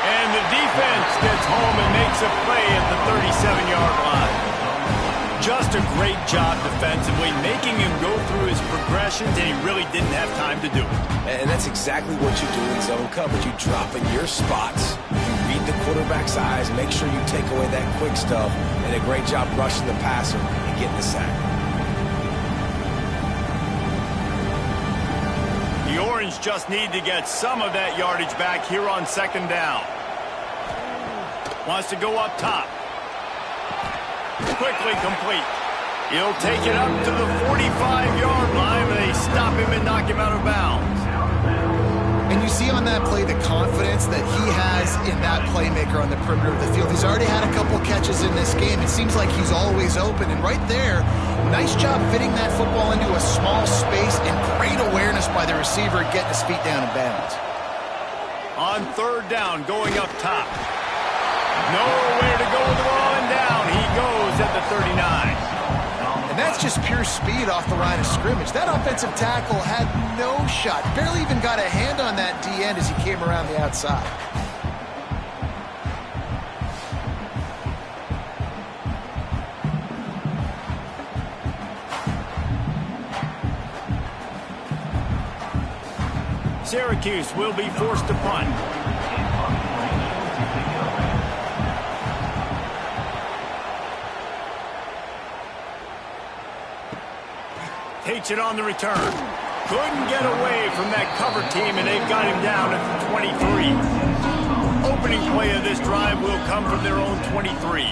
Speaker 1: And the defense gets home and makes a play at the 37-yard line. Just a great job defensively, making him go through his progressions, and he really didn't have time to do it.
Speaker 2: And that's exactly what you do in zone coverage. You drop in your spots, you read the quarterback's eyes, make sure you take away that quick stuff, and a great job rushing the passer and getting the sack.
Speaker 1: The Orange just need to get some of that yardage back here on 2nd down. Wants to go up top. Quickly complete. He'll take it up to the 45-yard line, but they stop him and knock him out of bounds.
Speaker 3: And you see on that play the confidence that he has in that playmaker on the perimeter of the field. He's already had a couple catches in this game. It seems like he's always open. And right there, nice job fitting that football into a small space and great awareness by the receiver getting his feet down in bounds.
Speaker 1: On 3rd down, going up top. Nowhere to go with the ball and down. He goes at the 39.
Speaker 3: And that's just pure speed off the line of scrimmage. That offensive tackle had no shot. Barely even got a hand on that D-end as he came around the outside.
Speaker 1: Syracuse will be forced to punt. Takes it on the return. Couldn't get away from that cover team, and they've got him down at the 23. Opening play of this drive will come from their own 23.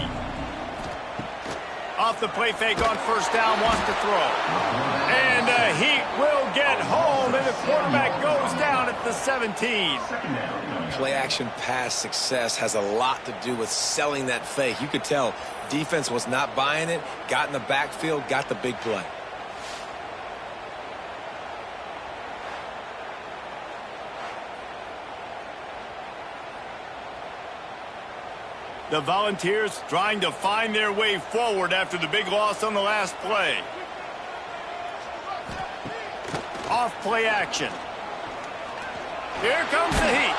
Speaker 1: Off the play fake on first down, wants to throw. And the Heat will get home, and the quarterback goes down at the 17.
Speaker 2: Play action pass success has a lot to do with selling that fake. You could tell defense was not buying it, got in the backfield, got the big play.
Speaker 1: The Volunteers trying to find their way forward after the big loss on the last play. Off play action. Here comes the Heat.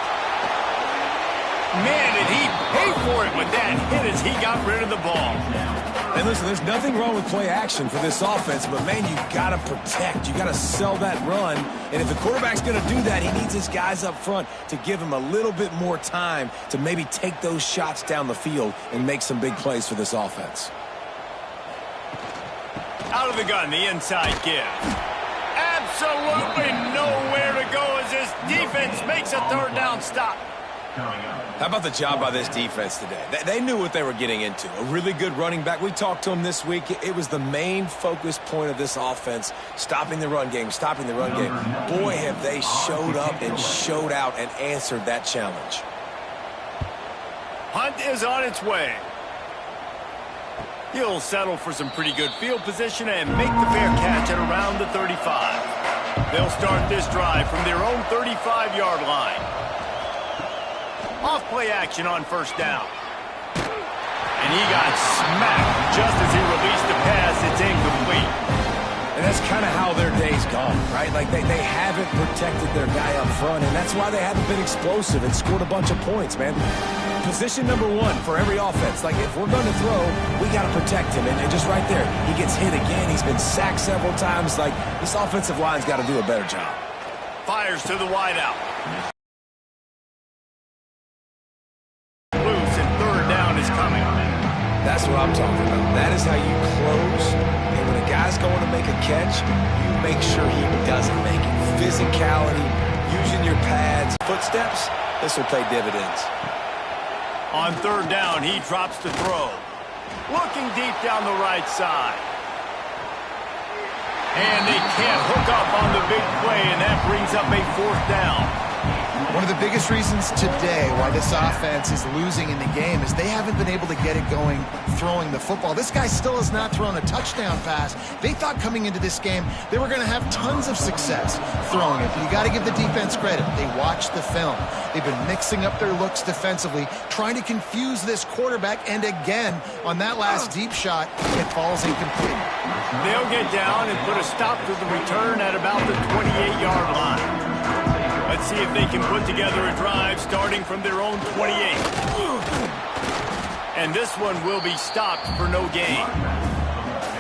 Speaker 1: Man, did he pay for it with that hit as he got rid of the ball.
Speaker 2: And listen, there's nothing wrong with play action for this offense, but man, you got to protect. You got to sell that run. And if the quarterback's going to do that, he needs his guys up front to give him a little bit more time to maybe take those shots down the field and make some big plays for this offense.
Speaker 1: Out of the gun, the inside give. Absolutely nowhere to go as this defense makes a 3rd down stop.
Speaker 2: How about the job by this defense today? They knew what they were getting into. A really good running back. We talked to him this week. It was the main focus point of this offense, stopping the run game, stopping the run game. Boy, have they showed up and showed out and answered that challenge.
Speaker 1: Hunt is on its way. He'll settle for some pretty good field position and make the fair catch at around the 35. They'll start this drive from their own 35-yard line. Off play action on first down. And he got smacked just as he released the pass. It's incomplete.
Speaker 2: And that's kind of how their day's gone, right? Like they haven't protected their guy up front, and that's why they haven't been explosive and scored a bunch of points, man. Position number one for every offense. Like, if we're going to throw, we got to protect him. And just right there, he gets hit again. He's been sacked several times. Like, this offensive line's got to do a better job.
Speaker 1: Fires to the wideout. Loose and third down is coming.
Speaker 2: That's what I'm talking about. That is how you close. And when a guy's going to make a catch, you make sure he doesn't make it. Physicality, using your pads, footsteps, this will pay dividends.
Speaker 1: On third down, he drops to throw. Looking deep down the right side. And they can't hook up on the big play, and that brings up a fourth down.
Speaker 3: One of the biggest reasons today why this offense is losing in the game is they haven't been able to get it going throwing the football. This guy still has not thrown a touchdown pass. They thought coming into this game they were going to have tons of success throwing it. But you got to give the defense credit. They watched the film. They've been mixing up their looks defensively, trying to confuse this quarterback. And again, on that last deep shot, it falls incomplete.
Speaker 1: They'll get down and put a stop to the return at about the 28-yard line. Let's see if they can put together a drive starting from their own 28. And this one will be stopped for no gain.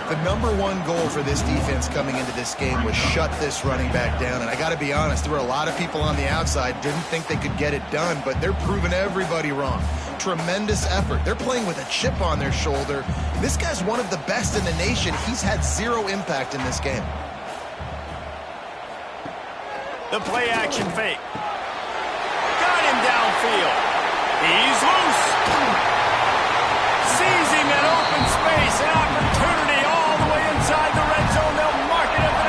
Speaker 3: The number one goal for this defense coming into this game was shut this running back down. And I got to be honest, there were a lot of people on the outside didn't think they could get it done, but they're proving everybody wrong. Tremendous effort. They're playing with a chip on their shoulder. This guy's one of the best in the nation. He's had zero impact in this game.
Speaker 1: The play-action fake. Got him downfield. He's loose. Sees him in open space. An opportunity all the way inside the red zone. They'll mark it at the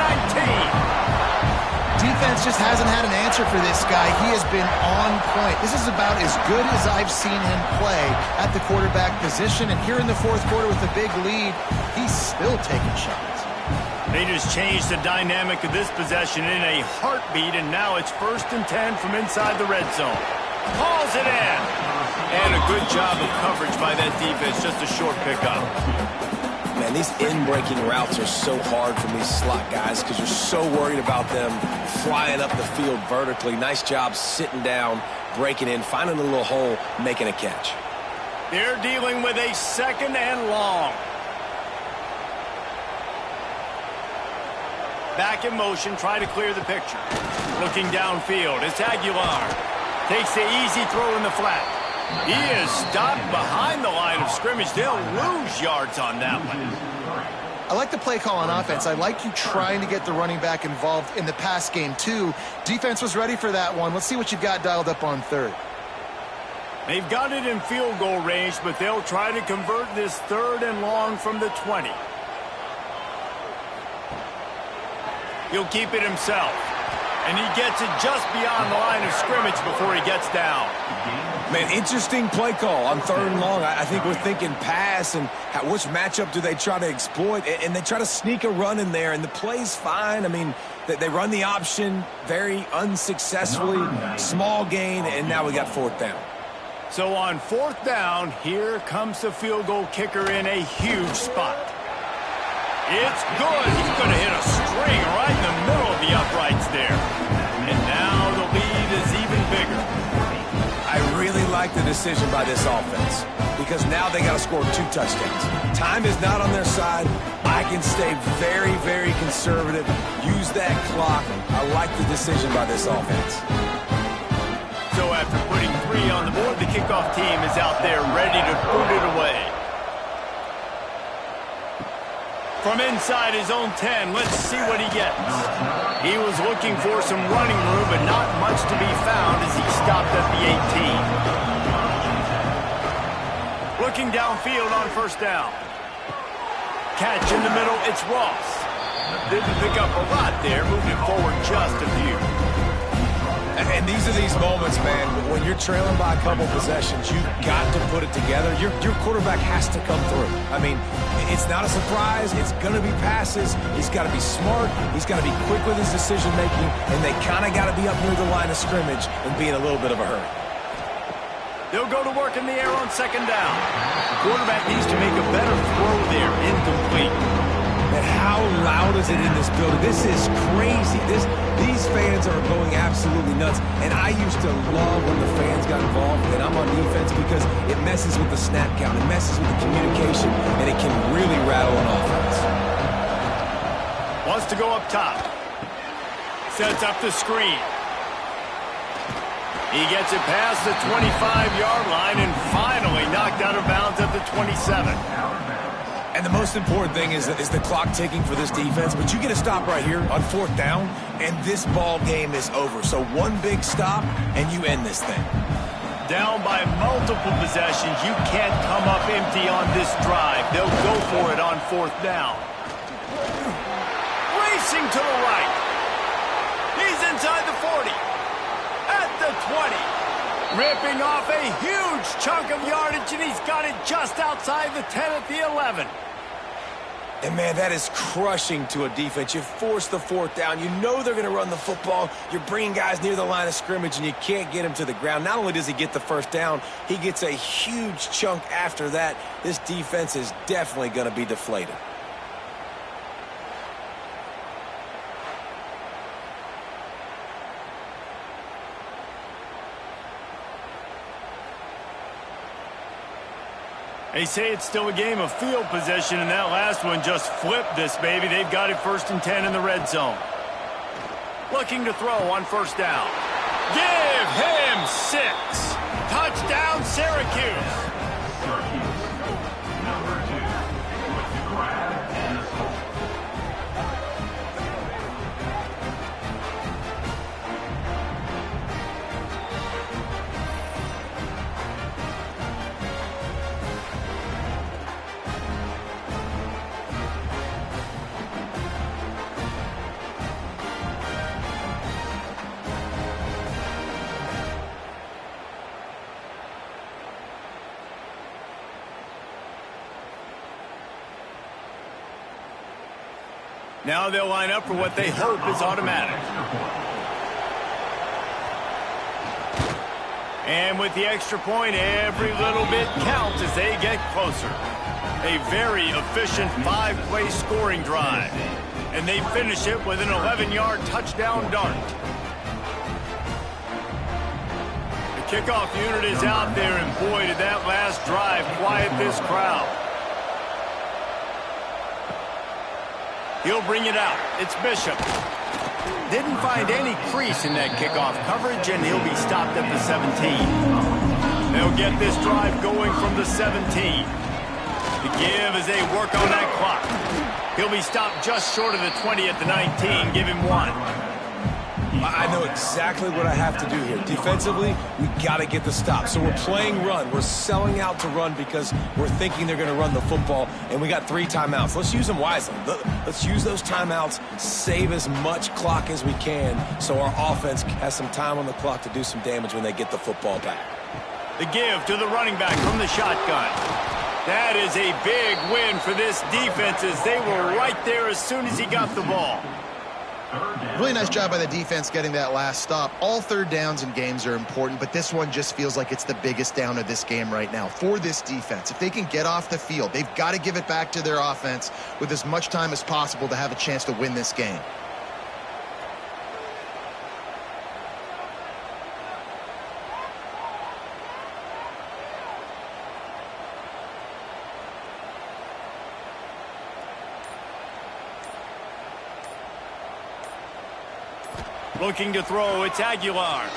Speaker 1: 19.
Speaker 3: Defense just hasn't had an answer for this guy. He has been on point. This is about as good as I've seen him play at the quarterback position. And here in the fourth quarter with a big lead, he's still taking shots.
Speaker 1: They just changed the dynamic of this possession in a heartbeat, and now it's 1st and 10 from inside the red zone. Calls it in. And a good job of coverage by that defense, just a short pickup.
Speaker 2: Man, these in-breaking routes are so hard from these slot guys because you're so worried about them flying up the field vertically. Nice job sitting down, breaking in, finding a little hole, making a catch.
Speaker 1: They're dealing with a 2nd and long. Back in motion, try to clear the picture. Looking downfield, it's Aguilar. Takes the easy throw in the flat. He is stopped behind the line of scrimmage. They'll lose yards on that one.
Speaker 3: I like the play call on offense. I like you trying to get the running back involved in the pass game, too. Defense was ready for that one. Let's see what you've got dialed up on third.
Speaker 1: They've got it in field goal range, but they'll try to convert this 3rd and long from the 20. He'll keep it himself. And he gets it just beyond the line of scrimmage before he gets down.
Speaker 2: Man, interesting play call on 3rd and long. I think we're thinking pass and which matchup do they try to exploit. And they try to sneak a run in there, and the play's fine. I mean, they run the option very unsuccessfully. Small gain, and now we got 4th down.
Speaker 1: So on 4th down, here comes the field goal kicker in a huge spot. It's good. He's going to hit a string right in the middle of the uprights there. And now the lead is even bigger.
Speaker 2: I really like the decision by this offense because now they got to score 2 touchdowns. Time is not on their side. I can stay very, very conservative. Use that clock. I like the decision by this offense.
Speaker 1: So after putting 3 on the board, the kickoff team is out there ready to boot it away. From inside his own 10, let's see what he gets. He was looking for some running room, but not much to be found as he stopped at the 18. Looking downfield on 1st down. Catch in the middle, it's Ross. Didn't pick up a lot there, moving it forward just a few.
Speaker 2: And these are these moments, man, when you're trailing by a couple possessions, you've got to put it together. Your quarterback has to come through. I mean, it's not a surprise. It's going to be passes. He's got to be smart. He's got to be quick with his decision-making, and they kind of got to be up near the line of scrimmage and be in a little bit of a hurry.
Speaker 1: They'll go to work in the air on second down. The quarterback needs to make a better throw there. Incomplete.
Speaker 2: And how loud is it in this building? This is crazy. These fans are going absolutely nuts. And I used to love when the fans got involved, and I'm on defense because it messes with the snap count. It messes with the communication, and it can really rattle an offense.
Speaker 1: Wants to go up top. Sets up the screen. He gets it past the 25-yard line and finally knocked out of bounds at the 27.
Speaker 2: And the most important thing is the clock ticking for this defense, but you get a stop right here on fourth down, and this ball game is over. So one big stop, and you end this thing.
Speaker 1: Down by multiple possessions. You can't come up empty on this drive. They'll go for it on fourth down. Racing to the right. He's inside the 40. At the 20. Ripping off a huge chunk of yardage, and he's got it just outside the 10 at the 11.
Speaker 2: And, man, that is crushing to a defense. You force the fourth down. You know they're going to run the football. You're bringing guys near the line of scrimmage, and you can't get him to the ground. Not only does he get the first down, he gets a huge chunk after that. This defense is definitely going to be deflated.
Speaker 1: They say it's still a game of field possession, and that last one just flipped this baby. They've got it 1st and 10 in the red zone. Looking to throw on first down. Give him 6. Touchdown, Syracuse. Now they'll line up for what they hope is automatic. And with the extra point, every little bit counts as they get closer. A very efficient 5-play scoring drive. And they finish it with an 11-yard touchdown dart. The kickoff unit is out there, and boy, did that last drive quiet this crowd. He'll bring it out. It's Bishop. Didn't find any crease in that kickoff coverage, and he'll be stopped at the 17. They'll get this drive going from the 17. The give as they work on that clock. He'll be stopped just short of the 20 at the 19. Give him 1.
Speaker 2: I know exactly what I have to do here. Defensively, we got to get the stop. So we're playing run. We're selling out to run because we're thinking they're going to run the football, and we got 3 timeouts. Let's use them wisely. Let's use those timeouts, save as much clock as we can so our offense has some time on the clock to do some damage when they get the football back.
Speaker 1: The give to the running back from the shotgun. That is a big win for this defense as they were right there as soon as he got the ball.
Speaker 3: Really nice job by the defense getting that last stop. All third downs in games are important, but this one just feels like it's the biggest down of this game right now for this defense. If they can get off the field, they've got to give it back to their offense with as much time as possible to have a chance to win this game.
Speaker 1: Looking to throw, it's Aguilar.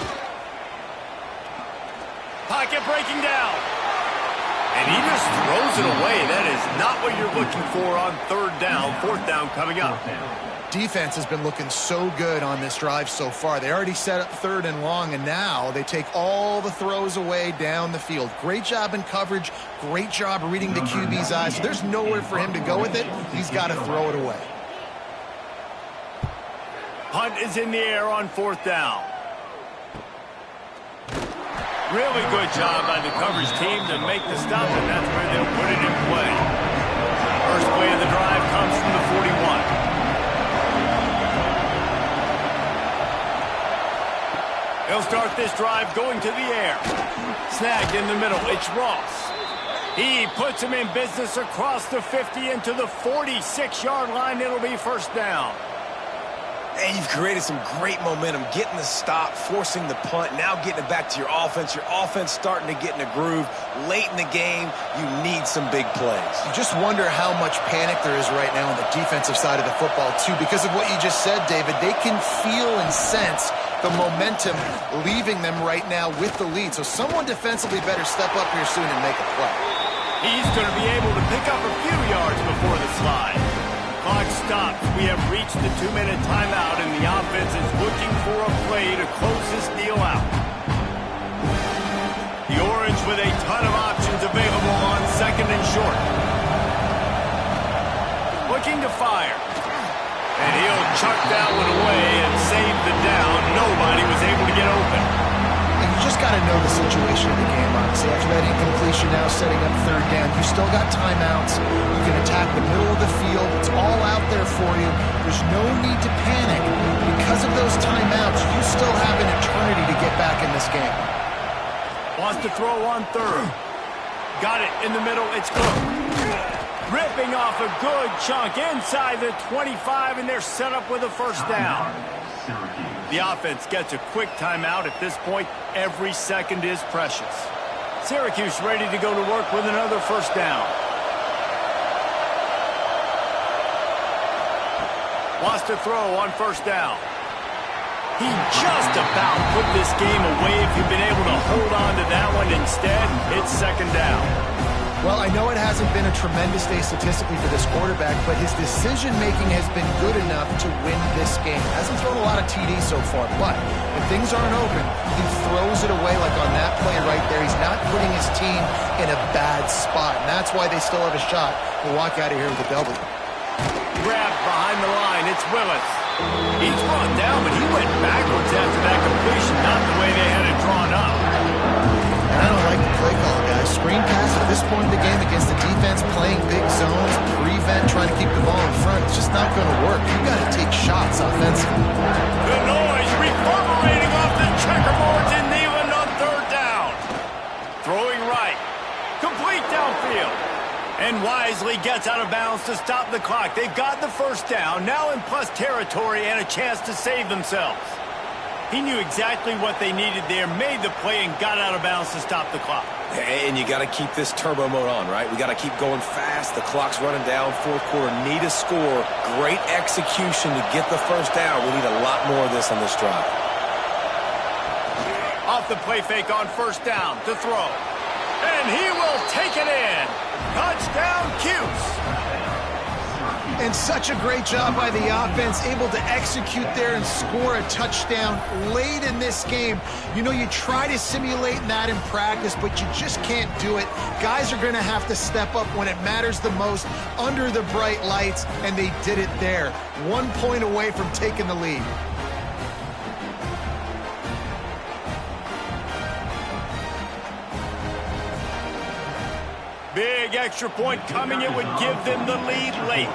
Speaker 1: Pocket breaking down. And he just throws it away. That is not what you're looking for on third down. Fourth down coming up.
Speaker 3: Defense has been looking so good on this drive so far. They already set up 3rd and long, and now they take all the throws away down the field. Great job in coverage. Great job reading the QB's eyes. So there's nowhere for him to go with it. He's got to throw it away.
Speaker 1: Punt is in the air on fourth down. Really good job by the coverage team to make the stop, and that's where they'll put it in play. First play of the drive comes from the 41. They'll start this drive going to the air. Snagged in the middle. It's Ross. He puts him in business across the 50 into the 46-yard line. It'll be first down.
Speaker 2: And you've created some great momentum, getting the stop, forcing the punt, now getting it back to your offense. Your offense starting to get in a groove. Late in the game, you need some big plays.
Speaker 3: You just wonder how much panic there is right now on the defensive side of the football, too. Because of what you just said, David, they can feel and sense the momentum leaving them right now with the lead. So someone defensively better step up here soon and make a play.
Speaker 1: He's going to be able to pick up a few yards before the slide. Clock stops. We have reached the 2-minute timeout, and the offense is looking for a play to close this deal out. The Orange with a ton of options available on second and short. Looking to fire. And he'll chuck that one away and save the down. Nobody was able to get open.
Speaker 3: And you just got to know the situation of the game, honestly. After that incompletion now setting up third down, you still got timeouts. You can attack the middle of the field. It's all out there for you. There's no need to panic. Because of those timeouts, you still have an eternity to get back in this game.
Speaker 1: Wants to throw on third. Got it in the middle. It's Cook. Ripping off a good chunk inside the 25, and they're set up with a first down. The offense gets a quick timeout. At this point, every second is precious. Syracuse ready to go to work with another first down. Wants to throw on first down. He just about put this game away if you've been able to hold on to that one. Instead, it's second down.
Speaker 3: Well, I know it hasn't been a tremendous day statistically for this quarterback, but his decision-making has been good enough to win this game. Hasn't thrown a lot of TDs so far, but when things aren't open, he throws it away like on that play right there. He's not putting his team in a bad spot, and that's why they still have a shot to walk out of here with a W.
Speaker 1: Grabbed behind the line. It's Willis. He's brought down, but he went backwards after that completion, not the way they had it drawn up.
Speaker 3: And I don't like the play call, guys. Screen pass at this point in the game against the defense, playing big zones, prevent, trying to keep the ball in front. It's just not going to work. You got to take shots offensively.
Speaker 1: The noise reverberating off the checkerboards in Neyland on third down. Throwing right. Complete downfield. And wisely gets out of bounds to stop the clock. They've got the first down, now in plus territory and a chance to save themselves. He knew exactly what they needed there, made the play, and got out of bounds to stop the clock.
Speaker 2: And you got to keep this turbo mode on, right? We got to keep going fast. The clock's running down. Fourth quarter, need a score. Great execution to get the first down. We need a lot more of this on this drive.
Speaker 1: Off the play fake on first down to throw. And he will take it in. Touchdown, Cuse.
Speaker 3: And such a great job by the offense, able to execute there and score a touchdown late in this game. You know, you try to simulate that in practice, but you just can't do it. Guys are going to have to step up when it matters the most under the bright lights, and they did it there. 1 point away from taking the lead.
Speaker 1: Big extra point coming. It would give them the lead late.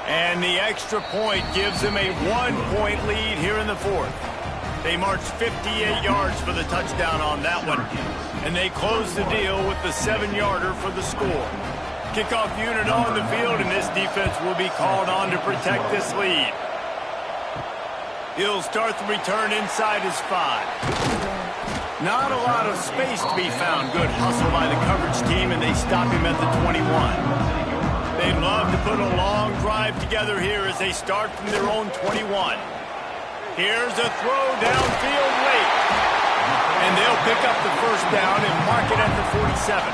Speaker 1: And the extra point gives them a 1-point lead here in the fourth. They marched 58 yards for the touchdown on that one. And they close the deal with the 7-yarder for the score. Kickoff unit on the field, and this defense will be called on to protect this lead. He'll start the return inside his 5. Not a lot of space to be found. Good hustle by the coverage team, and they stop him at the 21. They'd love to put a long drive together here as they start from their own 21. Here's a throw downfield late. And they'll pick up the first down and mark it at the 47.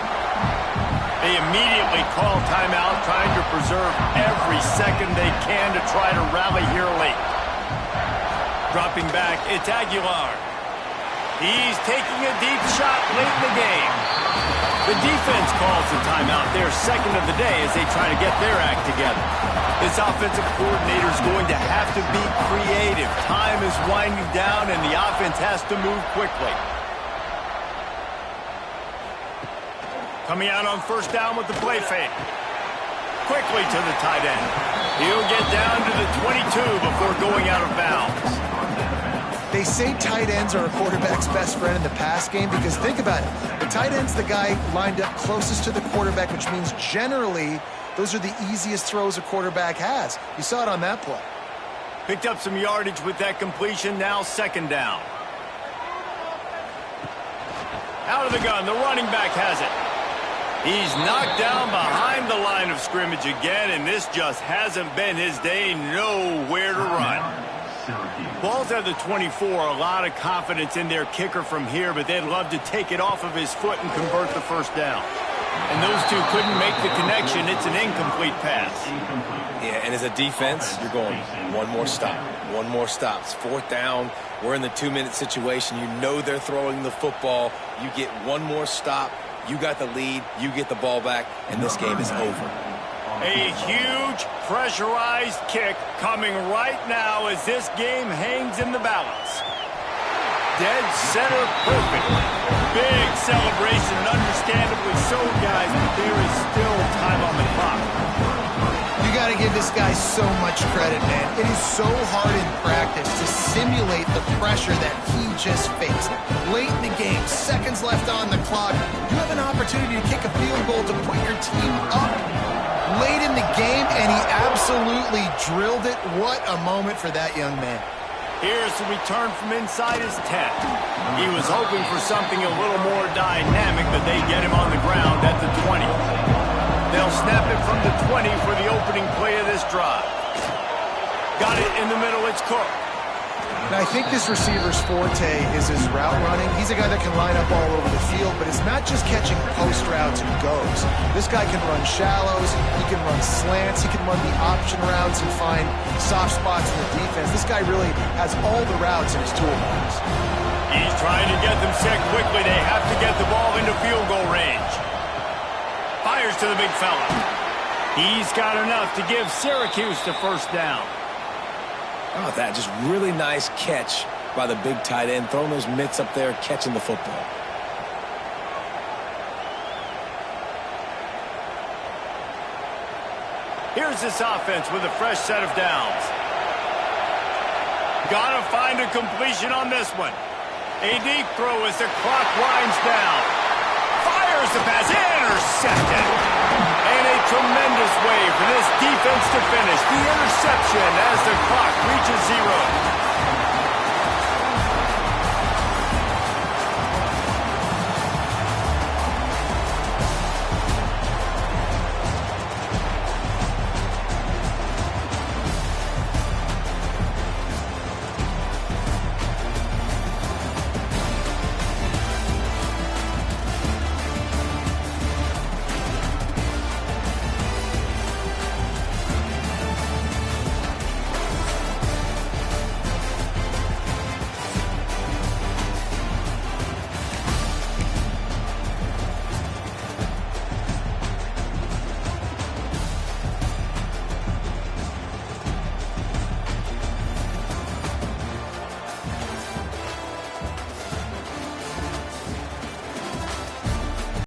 Speaker 1: They immediately call timeout, trying to preserve every second they can to try to rally here late. Dropping back, it's Aguilar. He's taking a deep shot late in the game. The defense calls the timeout, their second of the day, as they try to get their act together. This offensive coordinator is going to have to be creative. Time is winding down, and the offense has to move quickly. Coming out on first down with the play fake. Quickly to the tight end. He'll get down to the 22 before going out of bounds.
Speaker 3: They say tight ends are a quarterback's best friend in the pass game because think about it. The tight end's the guy lined up closest to the quarterback, which means generally those are the easiest throws a quarterback has. You saw it on that play.
Speaker 1: Picked up some yardage with that completion. Now second down. Out of the gun. The running back has it. He's knocked down behind the line of scrimmage again, and this just hasn't been his day. Nowhere to run. Ball's at the 24. A lot of confidence in their kicker from here, but they'd love to take it off of his foot and convert the first down. And those two couldn't make the connection. It's an incomplete pass.
Speaker 2: Yeah, and as a defense, you're going one more stop. One more stop. It's fourth down. We're in the 2-minute situation. You know they're throwing the football. You get one more stop. You got the lead. You get the ball back, and this game is over.
Speaker 1: A huge pressurized kick coming right now as this game hangs in the balance. Dead center perfect. Big celebration, and understandably so, guys, but there is still time on the clock.
Speaker 3: You got to give this guy so much credit, man. It is so hard in practice to simulate the pressure that he just faced. Late in the game, seconds left on the clock, you have an opportunity to kick a field goal to put your team up late in the game, and he absolutely drilled it. What a moment for that young man.
Speaker 1: Here's the return from inside his 10. He was hoping for something a little more dynamic, but they get him on the ground at the 20. They'll snap it from the 20 for the opening play of this drive. Got it in the middle. It's Cook.
Speaker 3: Now, I think this receiver's forte is his route running. He's a guy that can line up all over the field, but it's not just catching post routes and goes. This guy can run shallows, he can run slants, he can run the option routes and find soft spots in the defense. This guy really has all the routes in his toolbox.
Speaker 1: He's trying to get them set quickly. They have to get the ball into field goal range. Fires to the big fella. He's got enough to give Syracuse the first down.
Speaker 2: Oh, that just really nice catch by the big tight end, throwing those mitts up there, catching the football.
Speaker 1: Here's this offense with a fresh set of downs. Gotta find a completion on this one. A deep throw as the clock winds down. Fires the pass, intercepted. And a tremendous way for this defense to finish. The interception as the clock reaches 0.